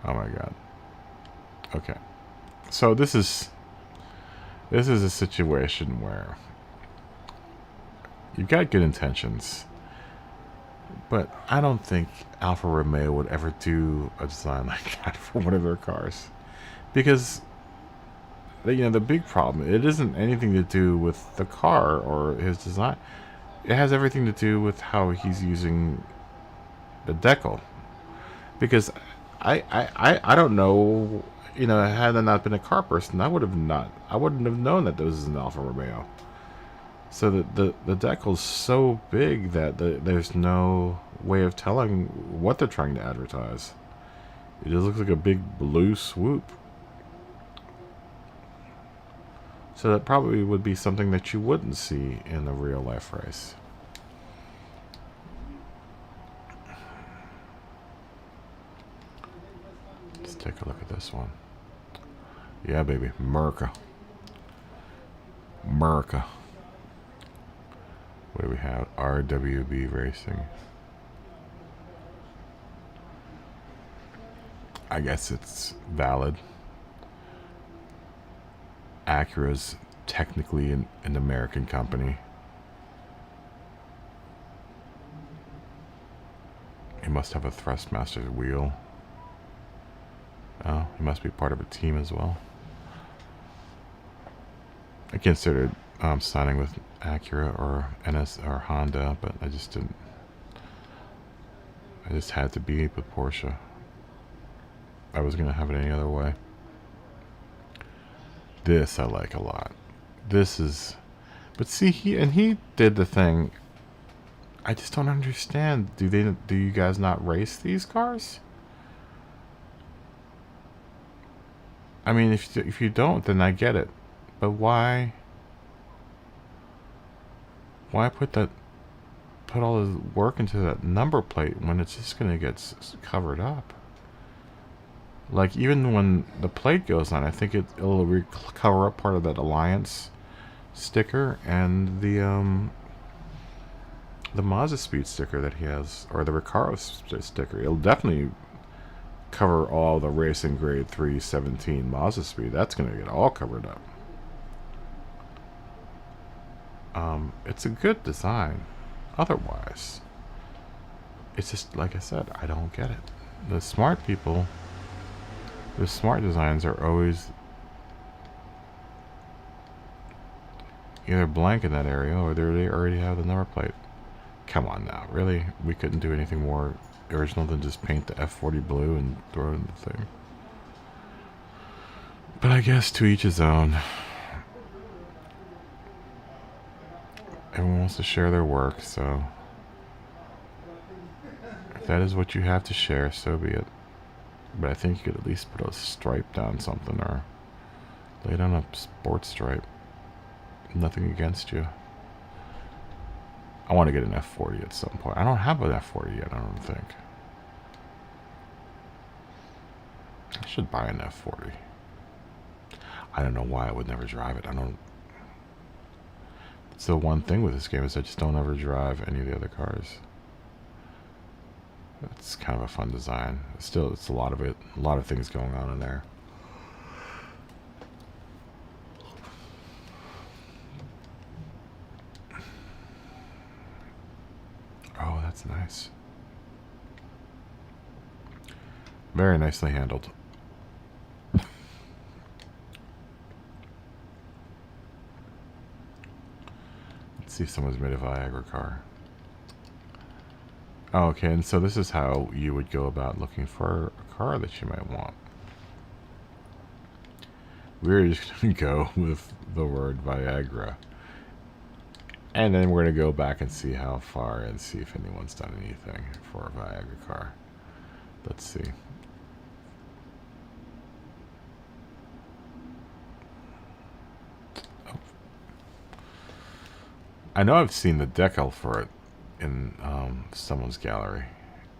Oh my god. Okay. So this is a situation where you've got good intentions, but I don't think Alfa Romeo would ever do a design like that for one of their cars. Because, you know, the big problem, it isn't anything to do with the car or his design. It has everything to do with how he's using the decal. Because I don't know, you know, had I not been a car person, I wouldn't have known that this is an Alfa Romeo. So the decal's so big that there's no way of telling what they're trying to advertise. It just looks like a big blue swoop. So that probably would be something that you wouldn't see in a real life race. Let's take a look at this one. Yeah, baby. America. America. What do we have? RWB Racing. I guess it's valid. Acura's technically an American company. He must have a Thrustmaster wheel. Oh, he must be part of a team as well. I considered signing with Acura or NS or Honda, but I just didn't. I just had to be with Porsche. I was gonna have it any other way. This I like a lot. This is... But see, he did the thing. I just don't understand. Do you guys not race these cars? I mean, if you don't, then I get it. But why put all the work into that number plate when it's just gonna get covered up? Like, even when the plate goes on, I think it'll cover up part of that Alliance sticker and the Mazda Speed sticker that he has, or the Recaro sticker. It'll definitely cover all the Racing Grade 317 Mazda Speed. That's gonna get all covered up. It's a good design. Otherwise, it's just, like I said, I don't get it. The smart people, the smart designs are always either blank in that area or they already have the number plate. Come on now, really? We couldn't do anything more original than just paint the F40 blue and throw it in the thing. But I guess to each his own. Everyone wants to share their work, so if that is what you have to share, so be it. But I think you could at least put a stripe down something, or lay down a sports stripe. Nothing against you. I want to get an F40 at some point. I don't have an F40 yet, I don't think. I should buy an F40. I don't know why I would never drive it. It's the one thing with this game is I just don't ever drive any of the other cars. It's kind of a fun design. Still, it's a lot of things going on in there. Oh, that's nice. Very nicely handled. Let's see if someone's made a Viagra car. Oh, okay, and so this is how you would go about looking for a car that you might want. We're just going to go with the word Viagra. And then we're going to go back and see how far and see if anyone's done anything for a Viagra car. Let's see. Oh. I know I've seen the decal for it in someone's gallery.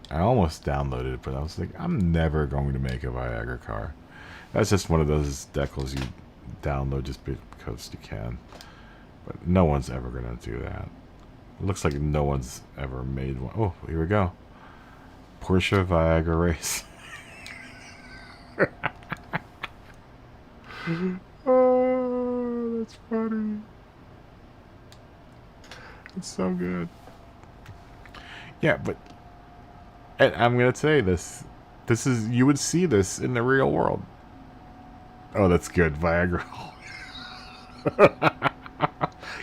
I almost downloaded it, but I was like, I'm never going to make a Viagra car. That's just one of those decals you download just because you can. But no one's ever going to do that. It looks like no one's ever made one. Oh, here we go. Porsche Viagra race. Oh, that's funny. It's so good. Yeah, but and I'm gonna say this. This is, you would see this in the real world. Oh, that's good, Viagra.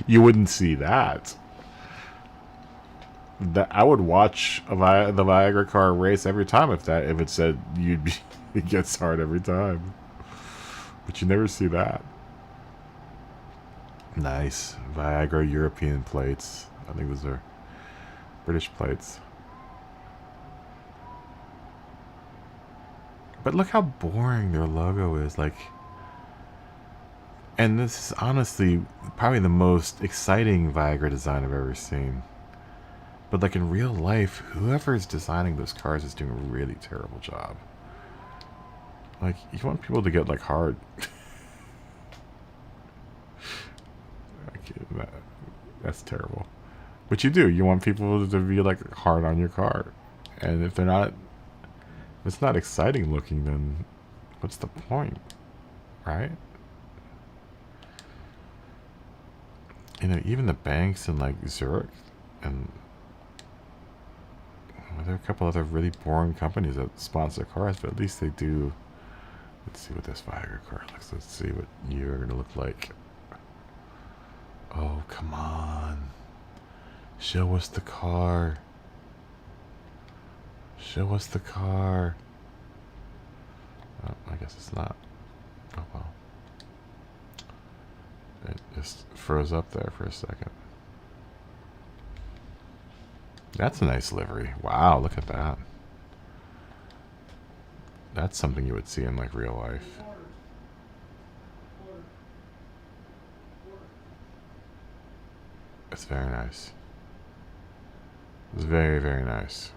You wouldn't see that. I would watch the Viagra car race every time if it said it gets hard every time. But you never see that. Nice. Viagra European plates. I think those are British plates. But look how boring their logo is. Like, and this is honestly probably the most exciting Viagra design I've ever seen. But like in real life, whoever is designing those cars is doing a really terrible job. Like, you want people to get like hard. That's terrible. But you do. You want people to be like hard on your car. And if it's not exciting looking, then what's the point? Right? You know, even the banks in like Zurich and there are a couple other really boring companies that sponsor cars, but at least they do. Let's see what this Viagra car looks. Let's see what you're gonna look like. Oh, come on. Show us the car. Show us the car. Oh, I guess it's not. Oh, well. It just froze up there for a second. That's a nice livery. Wow, look at that. That's something you would see in like real life. It's very nice. It's very, very nice.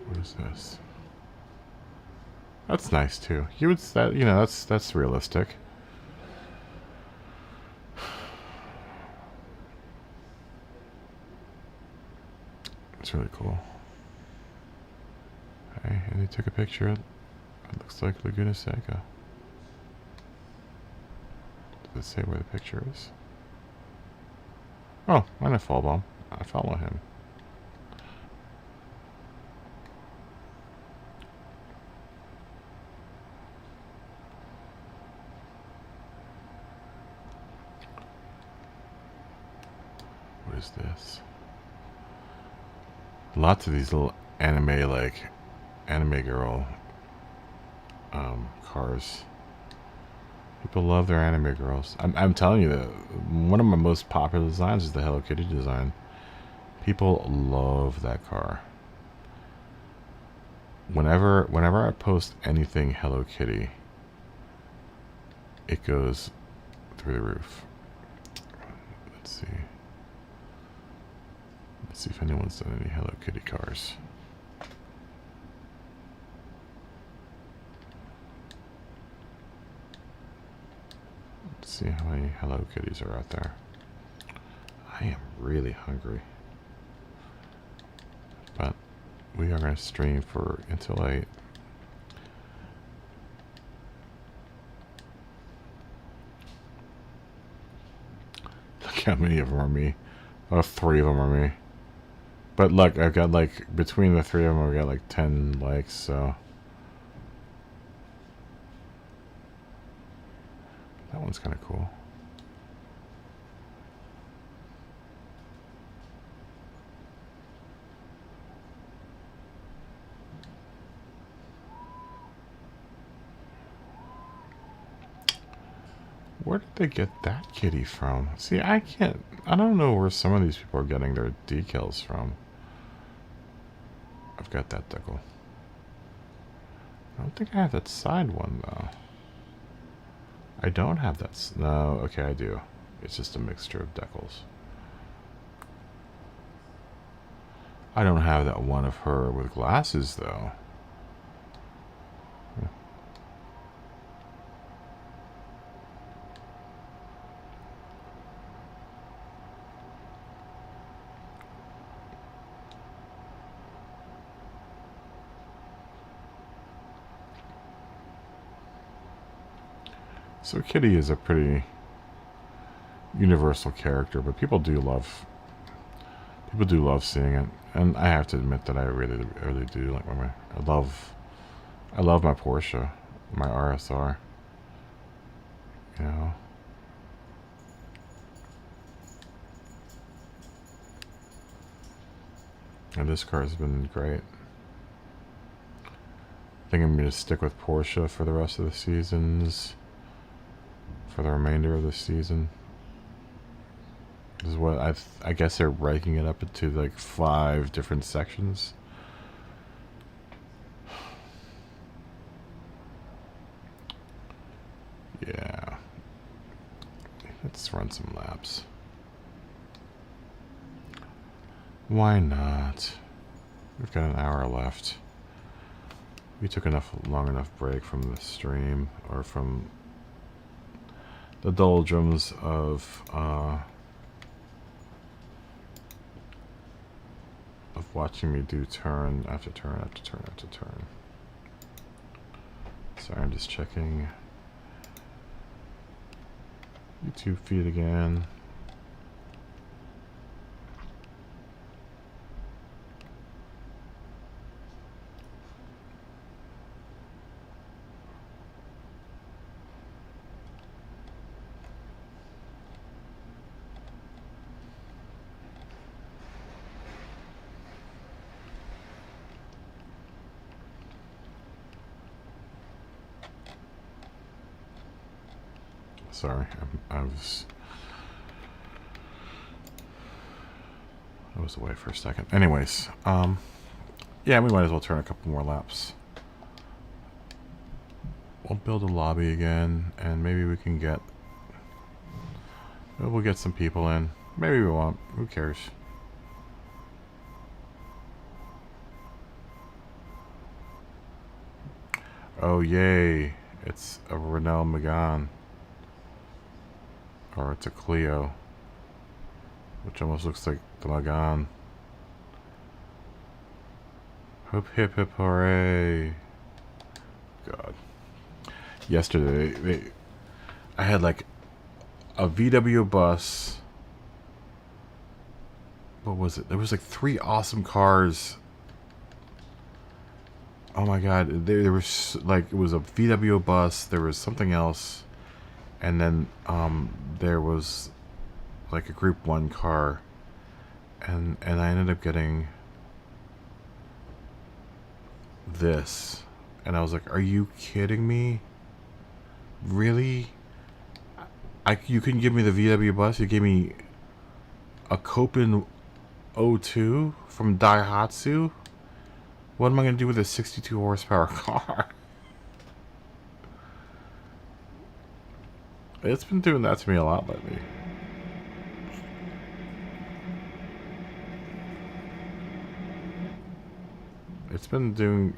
What is this? That's nice too. You would, that, you know, that's realistic. It's really cool. Okay, and he took a picture. It looks like Laguna Seca. Does it say where the picture is? Oh, I'm a fall bomb. I follow him. What is this? Lots of these little anime, like anime girl cars. People love their anime girls. I'm telling you that one of my most popular designs is the Hello Kitty design. People love that car. Whenever I post anything Hello Kitty, it goes through the roof. Let's see. Let's see if anyone's done any Hello Kitty cars. Let's see how many Hello Kitties are out there. I am really hungry. But we are going to stream for until 8. Look how many of them are me. Oh, 3 of them are me. But look, I've got like, between the 3 of them, I've got like 10 likes, so. That one's kind of cool. Where did they get that kitty from? See, I don't know where some of these people are getting their decals from. I've got that decal. I don't think I have that side one, though. I don't have that. No, okay, I do. It's just a mixture of decals. I don't have that one of her with glasses, though. So Kitty is a pretty universal character, but people do love seeing it, and I have to admit that I really do like my. I love my Porsche, my RSR. You know. And this car has been great. I think I'm going to stick with Porsche for the rest of the seasons. For the remainder of the season. This is what I guess they're breaking it up into like 5 different sections. Yeah. Let's run some laps. Why not? We've got an hour left. We took long enough break from the stream, or from the doldrums of watching me do turn after turn after turn after turn. Sorry, I'm just checking YouTube feed again. Sorry, I was away for a second. Anyways, yeah, we might as well turn a couple more laps. We'll build a lobby again, and maybe we can get... We'll get some people in. Maybe we won't. Who cares? Oh, yay. It's a Renault Megane. Or it's a Clio. Which almost looks like the Megane. Hip hip hip hooray. God. Yesterday, I had like a VW bus. What was it? There was like 3 awesome cars. Oh my god, there was like, it was a VW bus, there was something else, and then there was like a Group 1 car, and I ended up getting this, and I was like, are you kidding me? Really? You couldn't give me the VW bus, you gave me a Copen 02 from Daihatsu? What am I going to do with a 62 horsepower car? It's been doing that to me a lot lately. It's been doing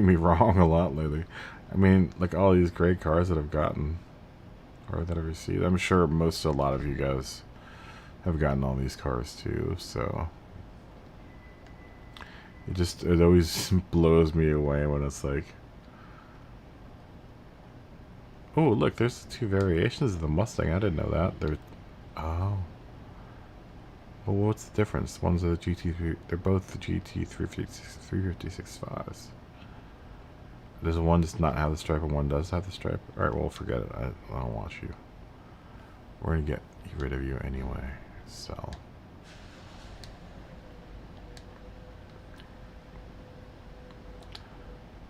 me wrong a lot lately. I mean, like all these great cars that I've gotten, or that I've received. I'm sure a lot of you guys have gotten all these cars too, so it always blows me away when it's like, oh look, there's 2 variations of the Mustang. I didn't know that. Oh, well, what's the difference? One's a GT3. They're both the GT 356s. Does one just not have the stripe and one does have the stripe? All right, well, forget it. I don't want you. We're gonna get rid of you anyway. So.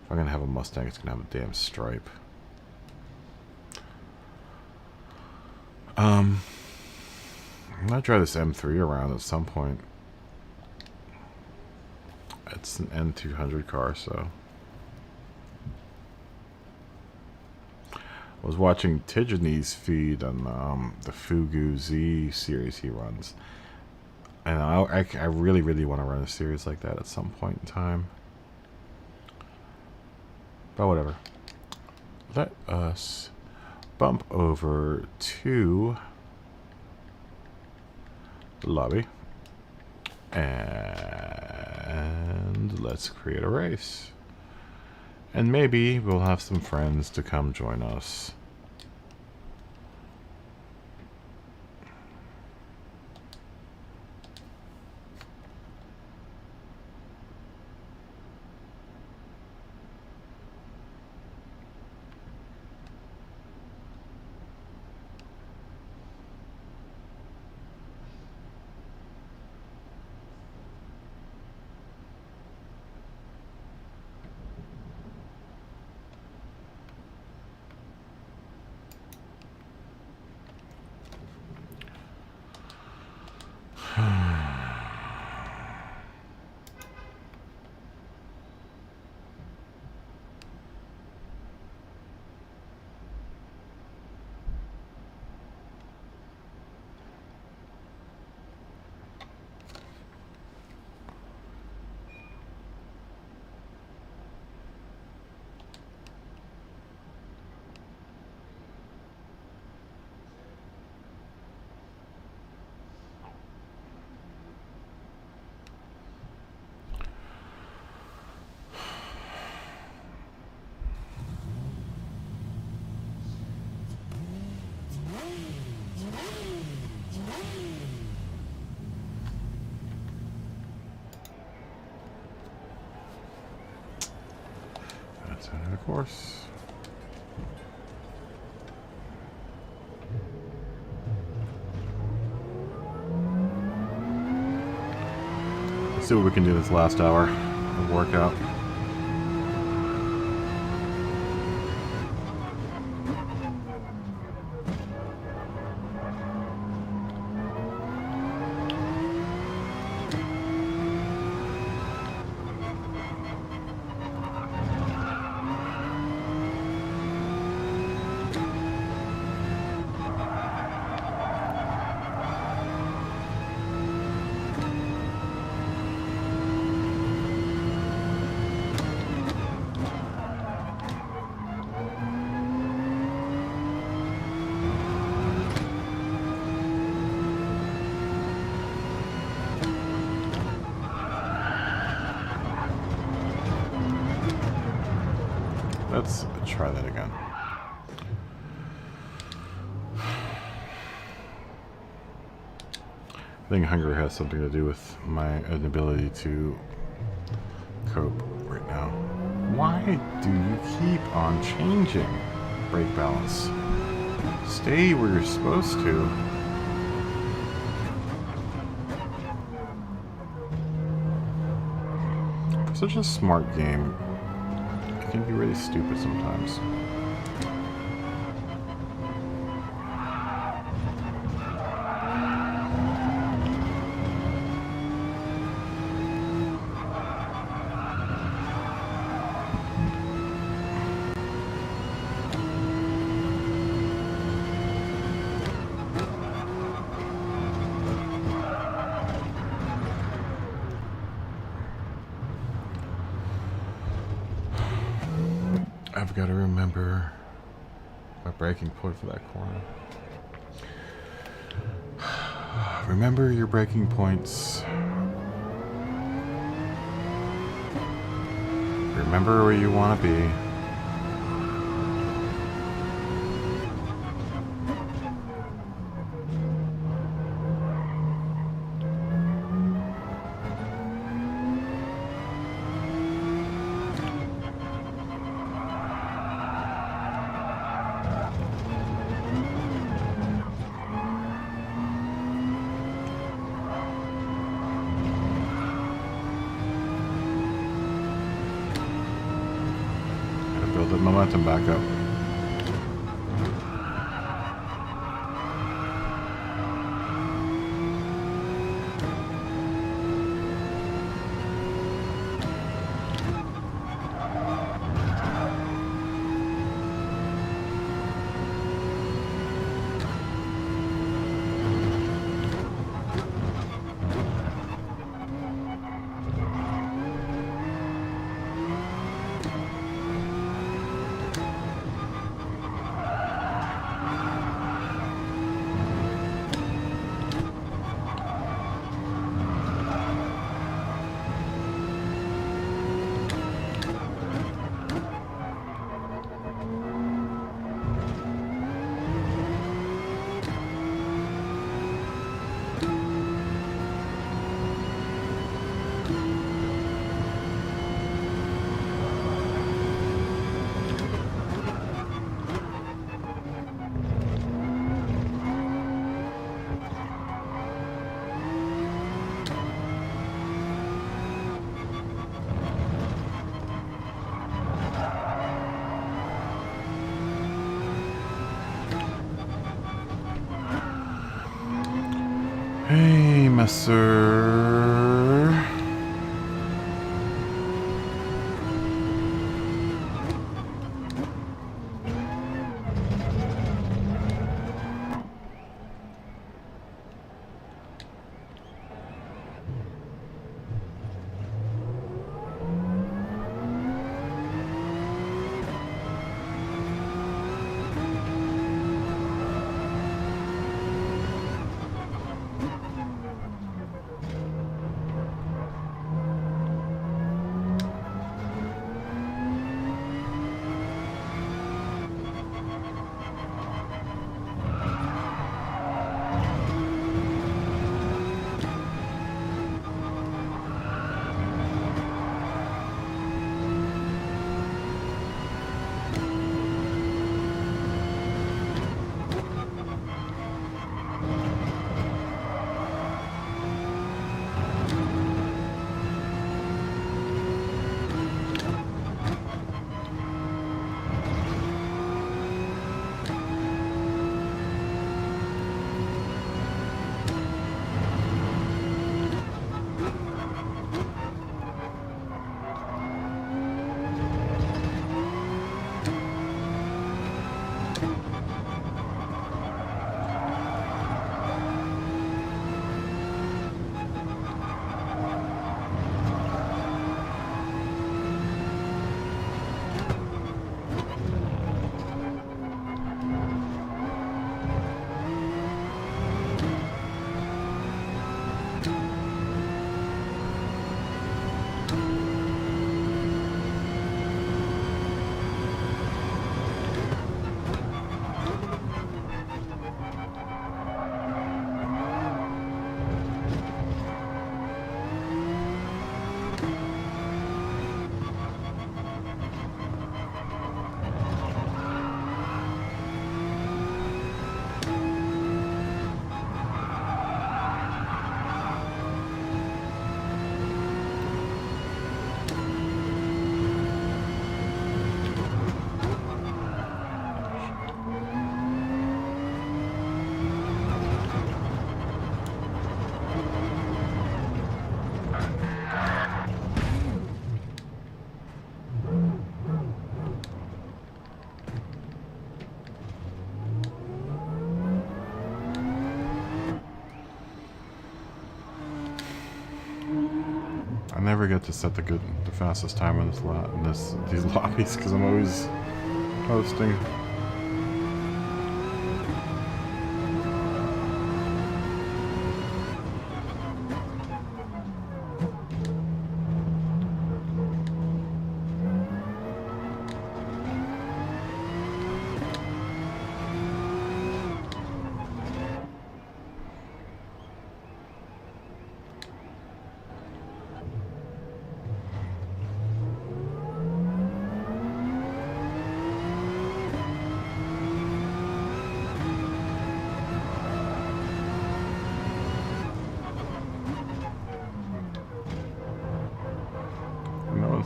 If I'm gonna have a Mustang, it's gonna have a damn stripe. I'm gonna try this M3 around at some point. It's an N200 car, so. I was watching Tijani's feed on the Fugu Z series he runs. And I really, really want to run a series like that at some point in time. But whatever. Let us bump over to the lobby. And let's create a race. And maybe we'll have some friends to come join us. Of course. Let's see what we can do this last hour of workout. Let's try that again. I think hunger has something to do with my inability to cope right now. Why do you keep on changing brake balance? Stay where you're supposed to. Such a smart game. It can be really stupid sometimes. I've got to remember my braking point for that corner. Remember your braking points. Remember where you want to be. Build the momentum back up. Hey, messer. I never get to set the fastest time in these lobbies because I'm always hosting.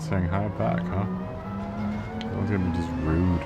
Saying hi back, huh? That was gonna be just rude.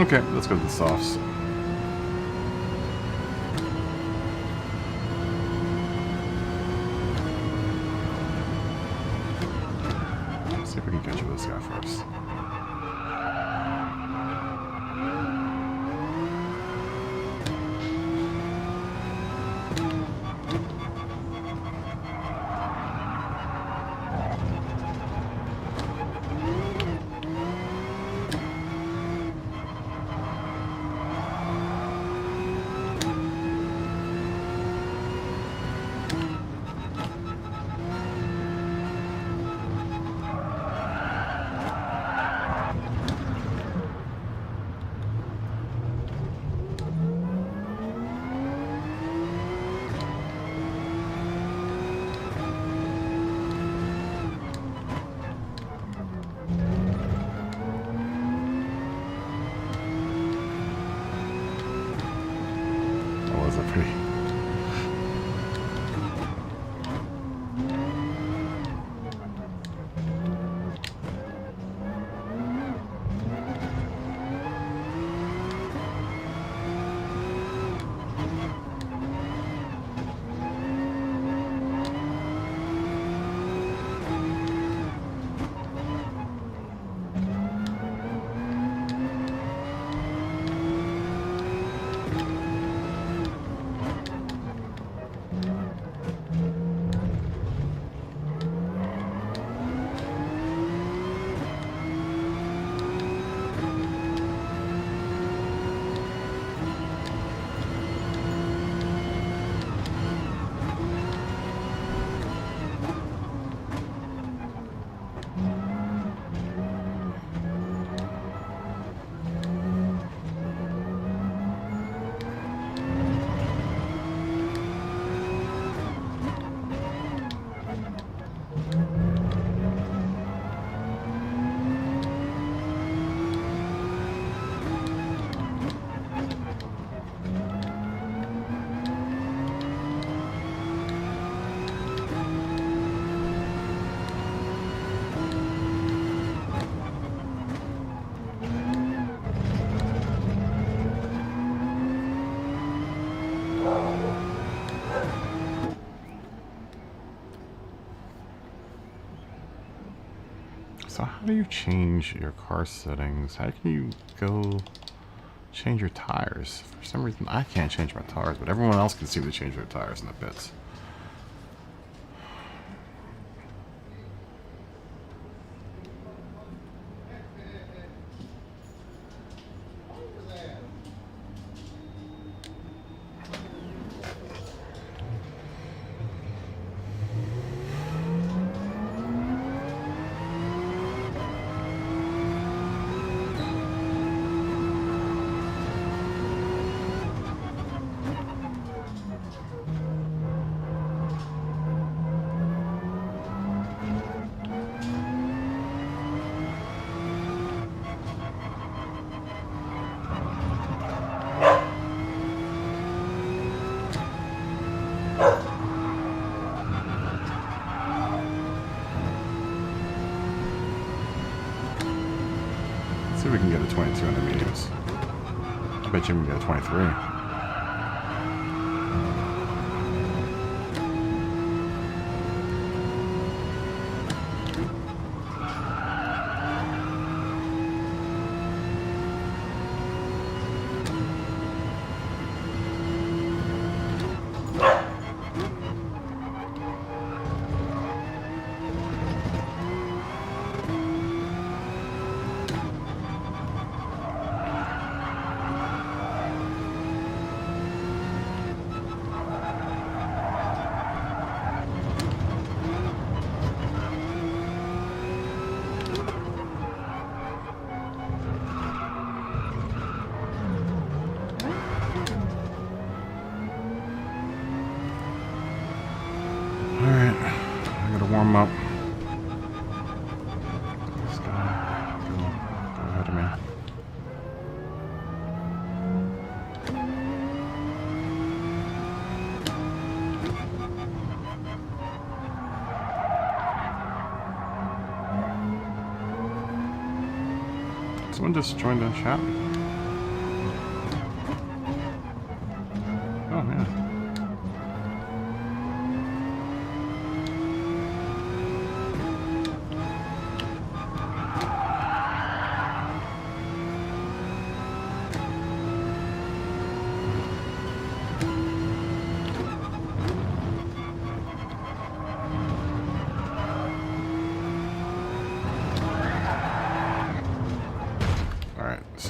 Okay, let's go to the softs. Let's see if we can catch this guy first. So how do you change your car settings? How can you go change your tires? For some reason, I can't change my tires, but everyone else can seem to change their tires in the pits. See if we can get a 22 on the mediums. I bet you we can get a 23. Warm up. This guy, go ahead of me. Someone just joined the chat.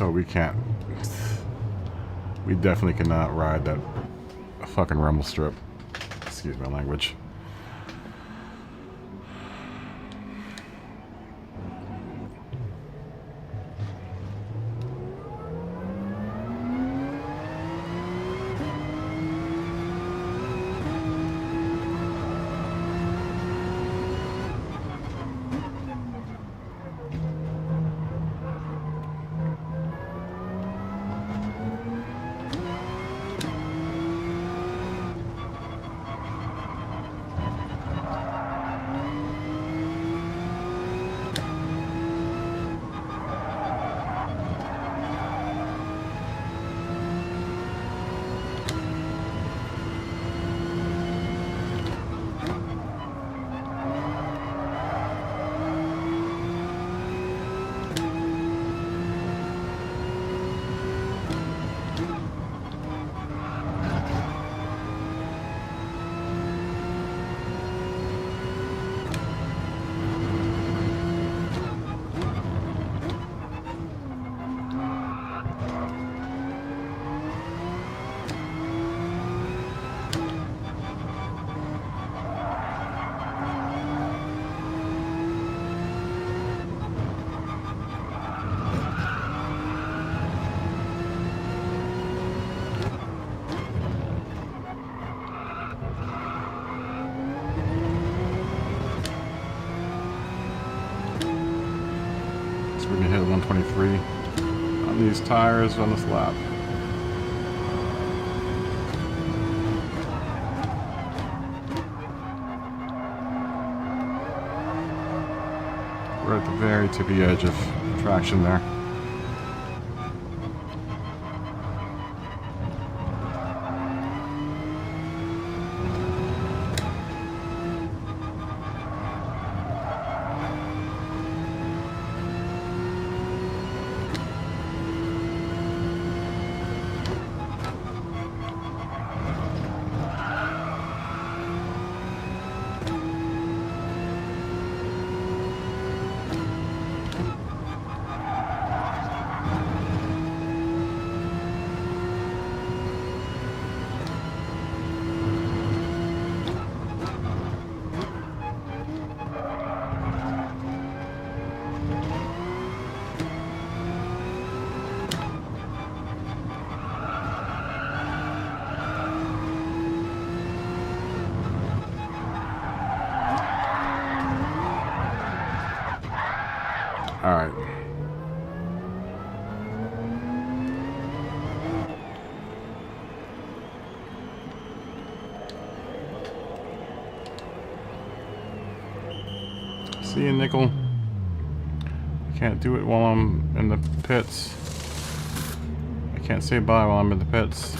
So we can't. We definitely cannot ride that fucking rumble strip. Excuse my language. We can hit 123 on these tires on this lap. We're at the very tippy edge of traction there. All right. See you, Nickel. I can't do it while I'm in the pits. I can't say bye while I'm in the pits.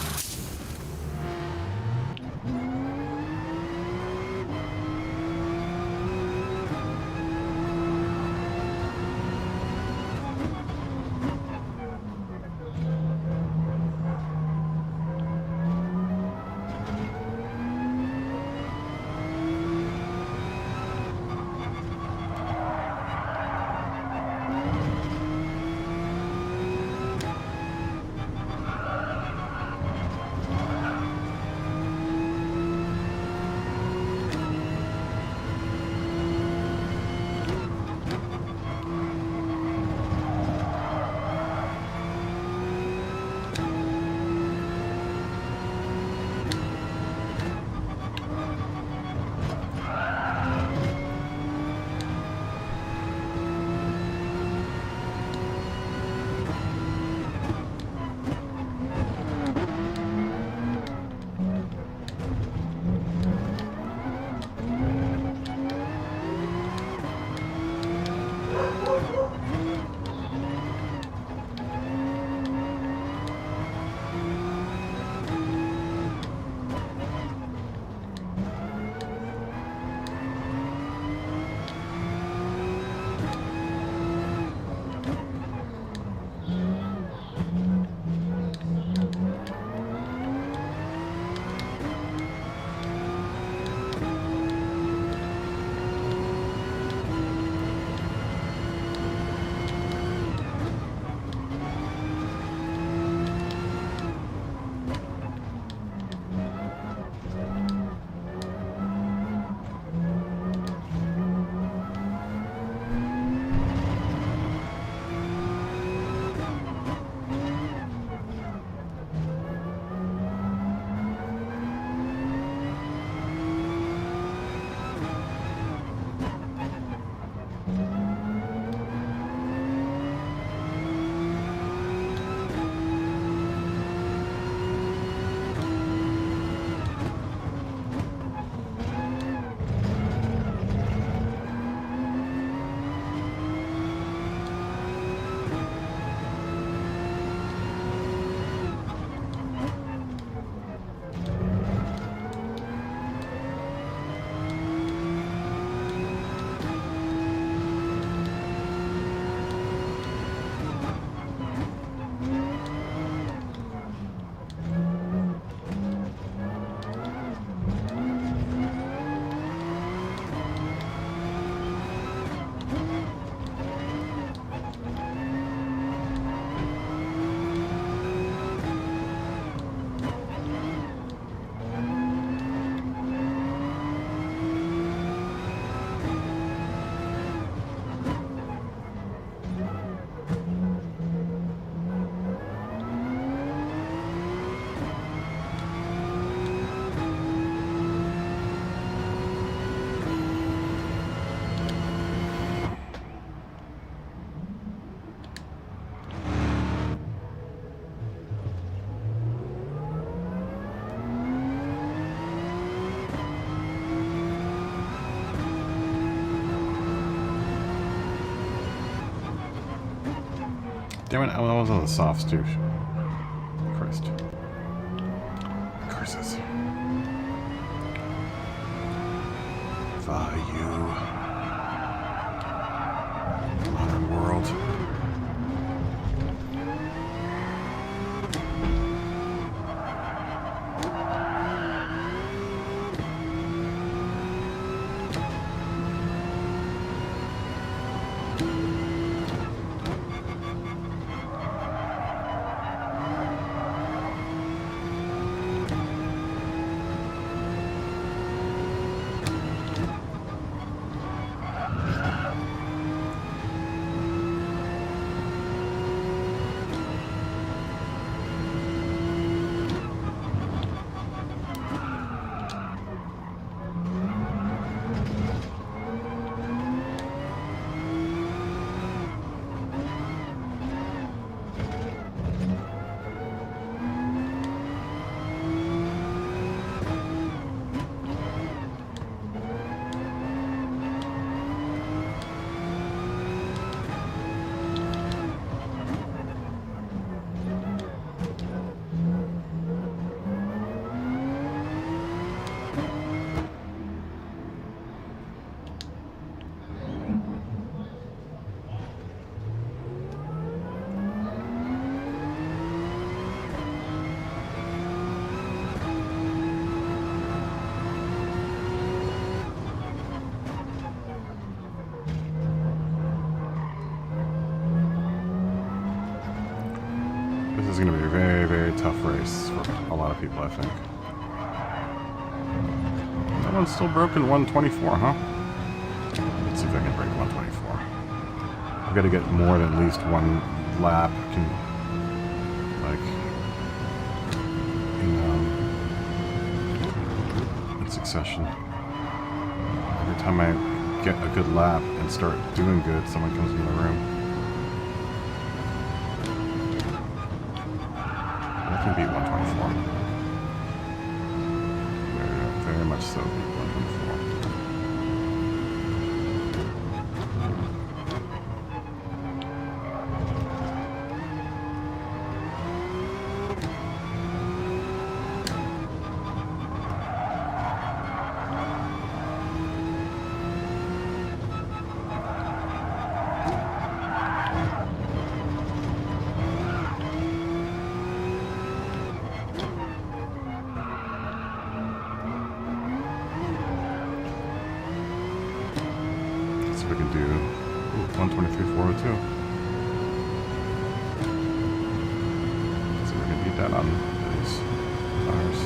Damn it, I was on the softs too. Christ. Curses. You. Modern world. This is going to be a very, very tough race for a lot of people, I think. That one's still broken 124, huh? Let's see if I can break 124. I've got to get more than at least one lap in succession. Every time I get a good lap and start doing good, someone comes into the room. I can beat 124. Very, very much so beat 124. We can do 123.402. So we can beat that on these tires.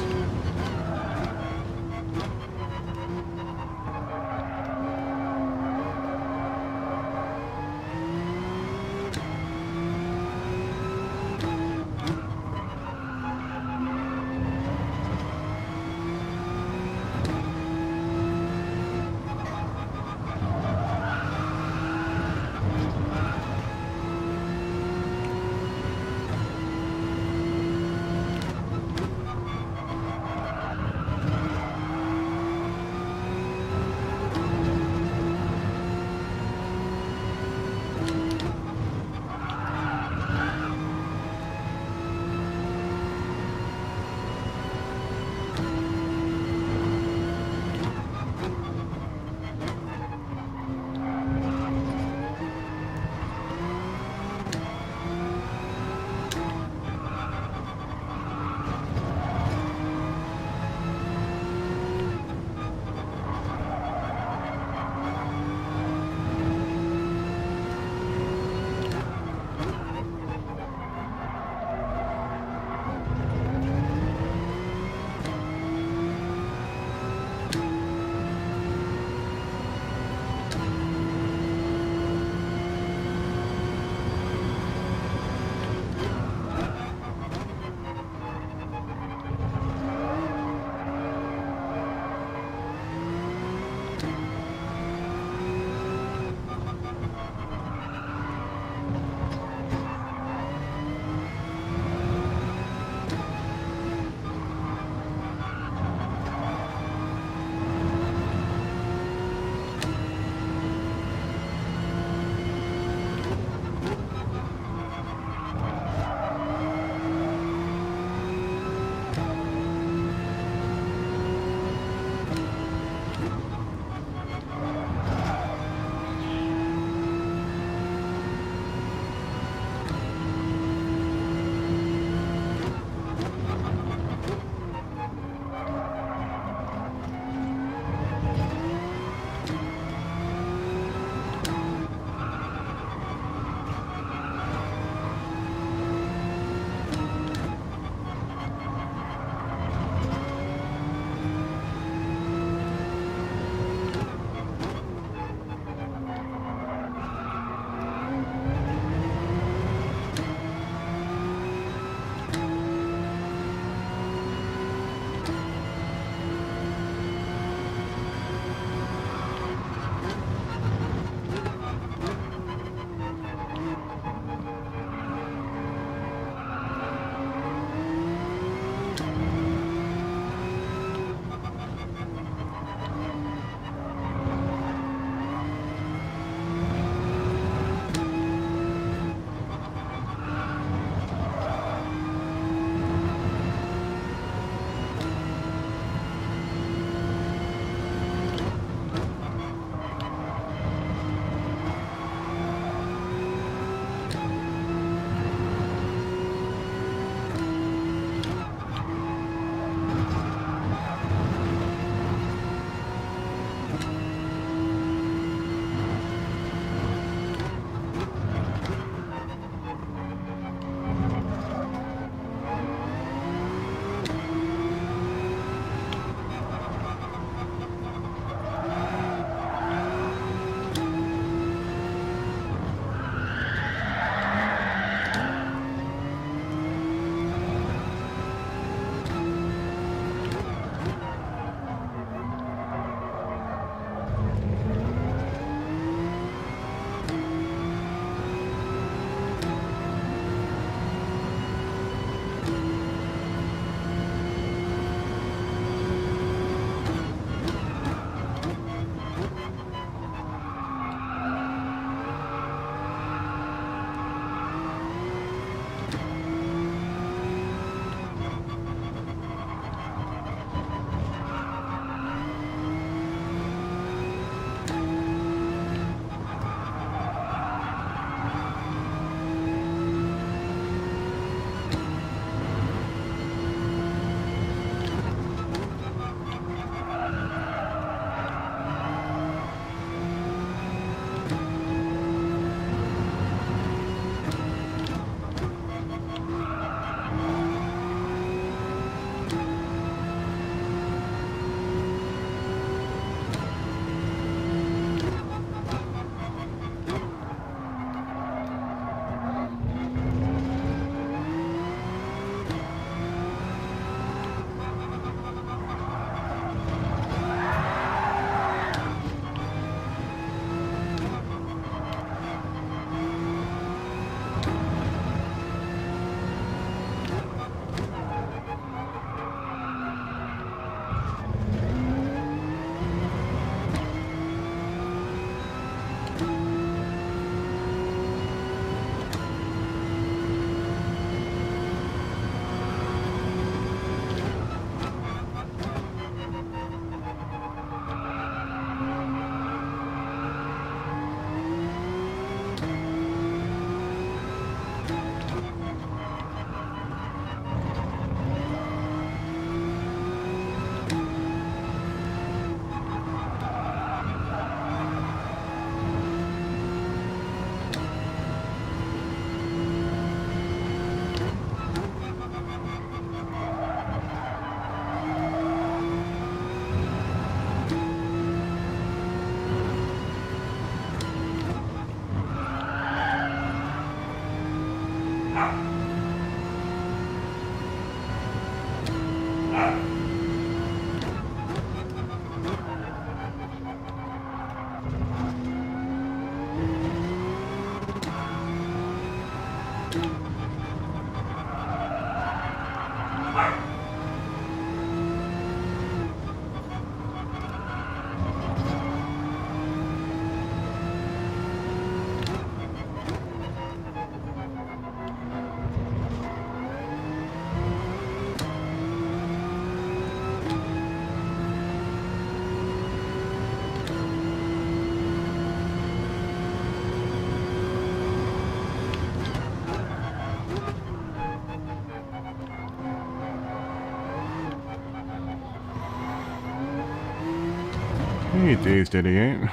Hey, Dazed Idiot.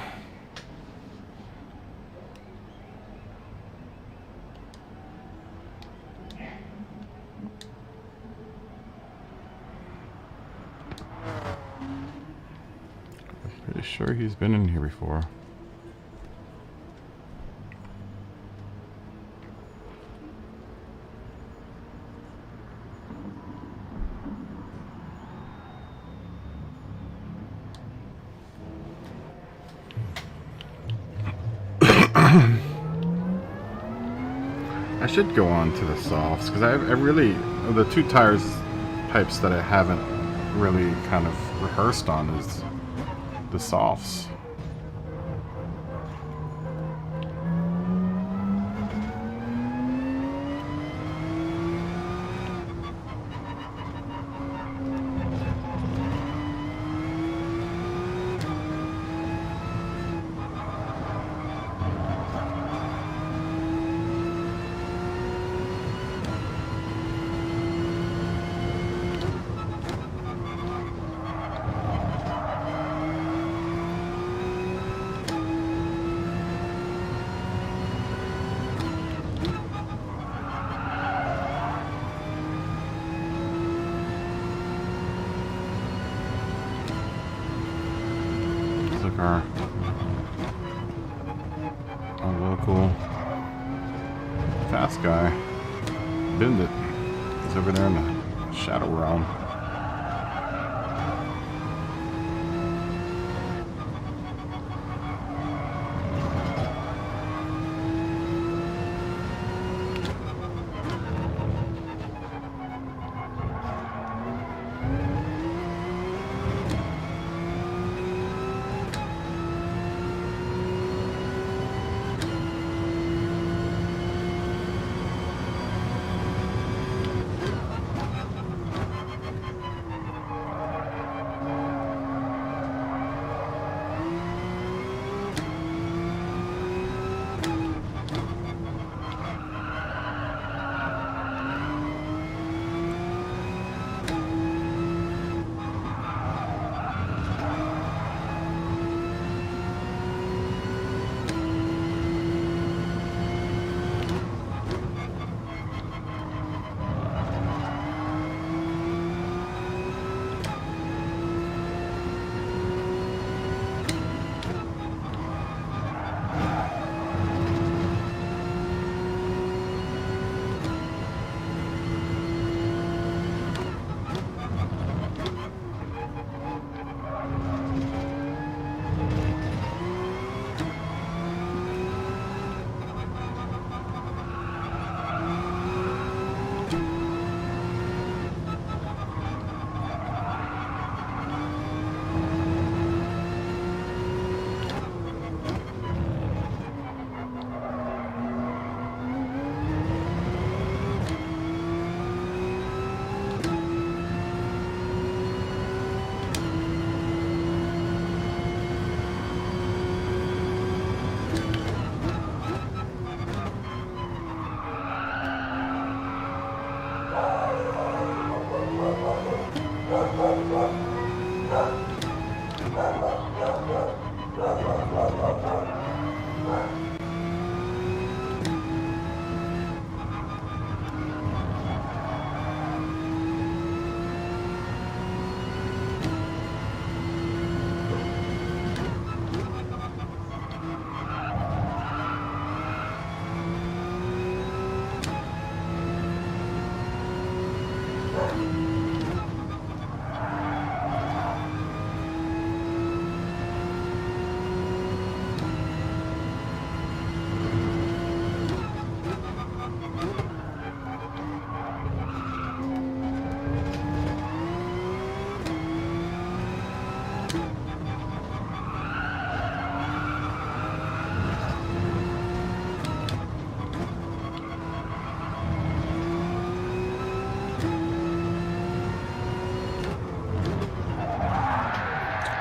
Pretty sure he's been in here before. I should go on to the softs because I really, the two types that I haven't really kind of rehearsed on is the softs. Our local fast guy, Bindit, is over there in the Shadow Realm.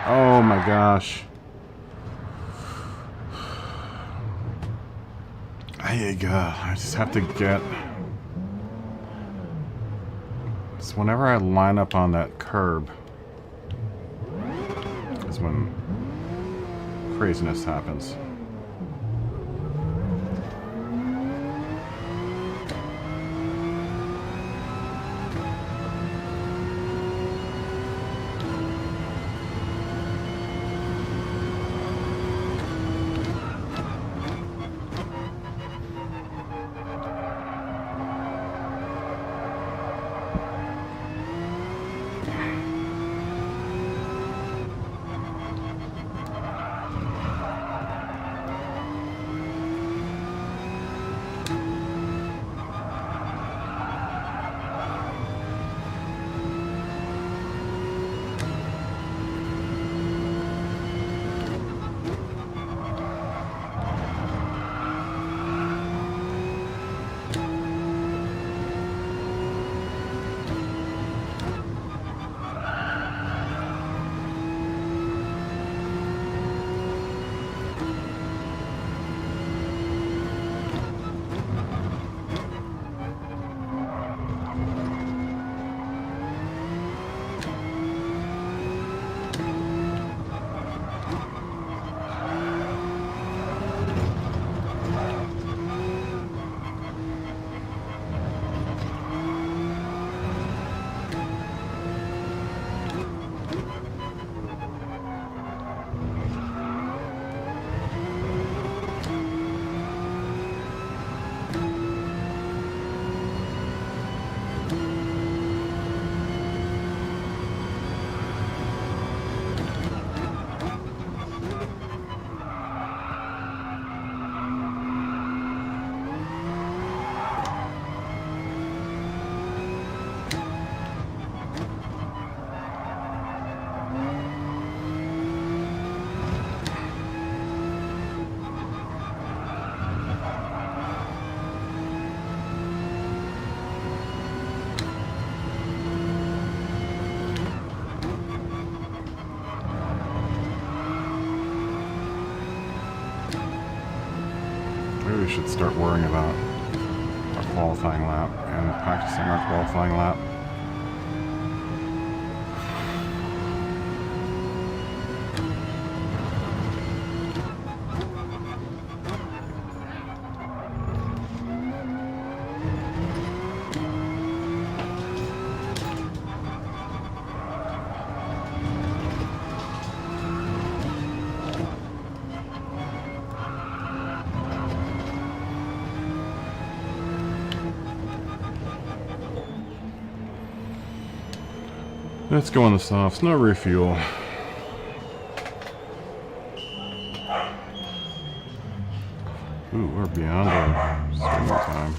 Oh my gosh. I just have to get... So whenever I line up on that curb, is when craziness happens. We should start worrying about our qualifying lap and practicing our qualifying lap. Let's go on the softs, no refuel. Ooh, we're beyond our swimming time.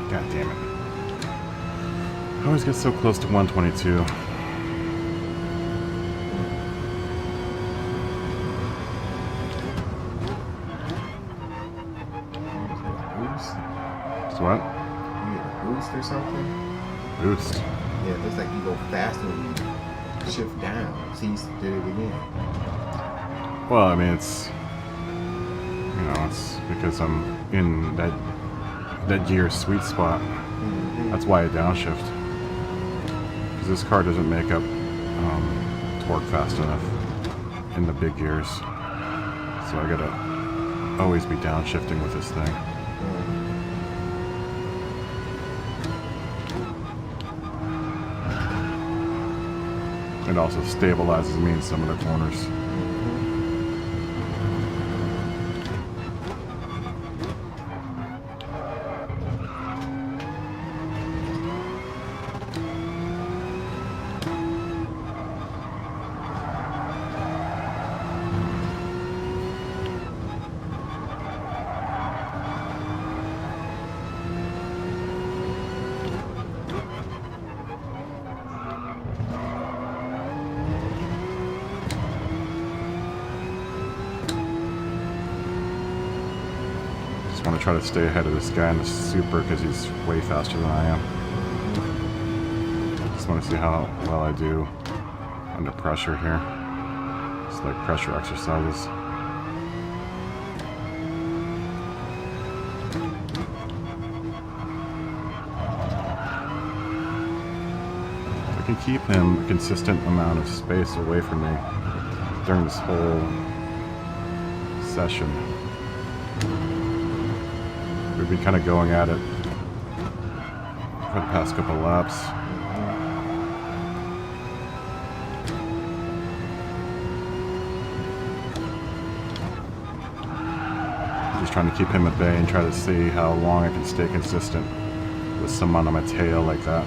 God damn it. I always get so close to 122. Boost? So what? You get a boost or something? boost. Yeah, it looks like you go faster when you shift down. See, you did it again. Well, I mean, it's because I'm in that gear sweet spot. That's why I downshift. Because this car doesn't make up torque fast enough in the big gears. So I gotta always be downshifting with this thing. It also stabilizes me in some of the corners. I want to try to stay ahead of this guy in the Super because he's way faster than I am. Just want to see how well I do under pressure here. It's like pressure exercises. I can keep him a consistent amount of space away from me during this whole session. We've been kind of going at it for the past couple of laps. Just trying to keep him at bay and try to see how long I can stay consistent with someone on my tail like that.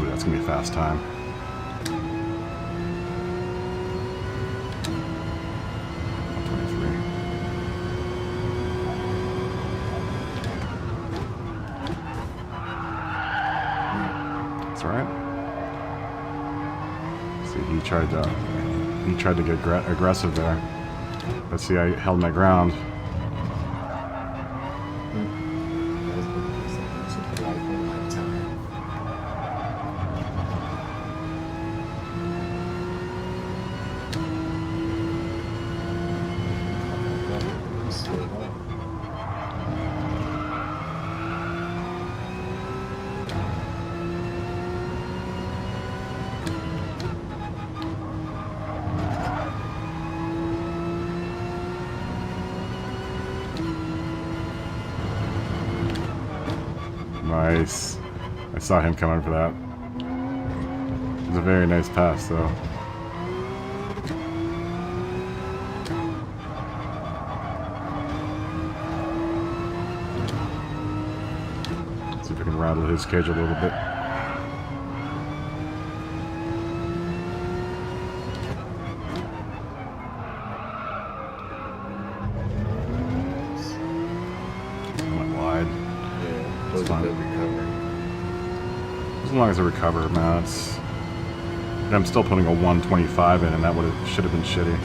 That's gonna be a fast time. That's all right. See, he tried to get aggressive there. But see, I held my ground. Nice. I saw him coming for that. It was a very nice pass, though. Let's see if I can rattle his cage a little bit. As long as I recover, man, I'm still putting a 125 in, and that should have been shitty.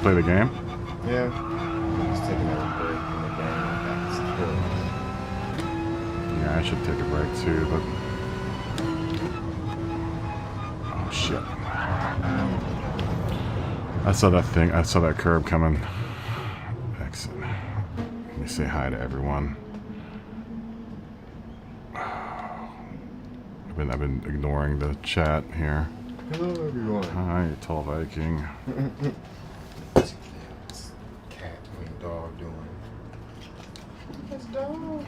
Play the game? Yeah. I'm just taking a break from the game. Yeah, I should take a break too, but... Oh, shit. I saw that thing. I saw that curb coming. Exit. Let me say hi to everyone. I've been ignoring the chat here. Hello, everyone. Hi, tall Viking. What's cat, dog doing? It's dog.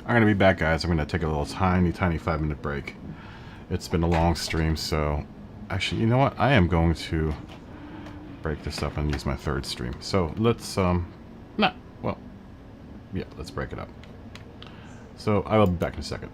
I'm gonna be back, guys. I'm gonna take a little tiny 5-minute break. It's been a long stream, so actually, you know what? I am going to break this up and use my third stream. So let's let's break it up. So I will be back in a second.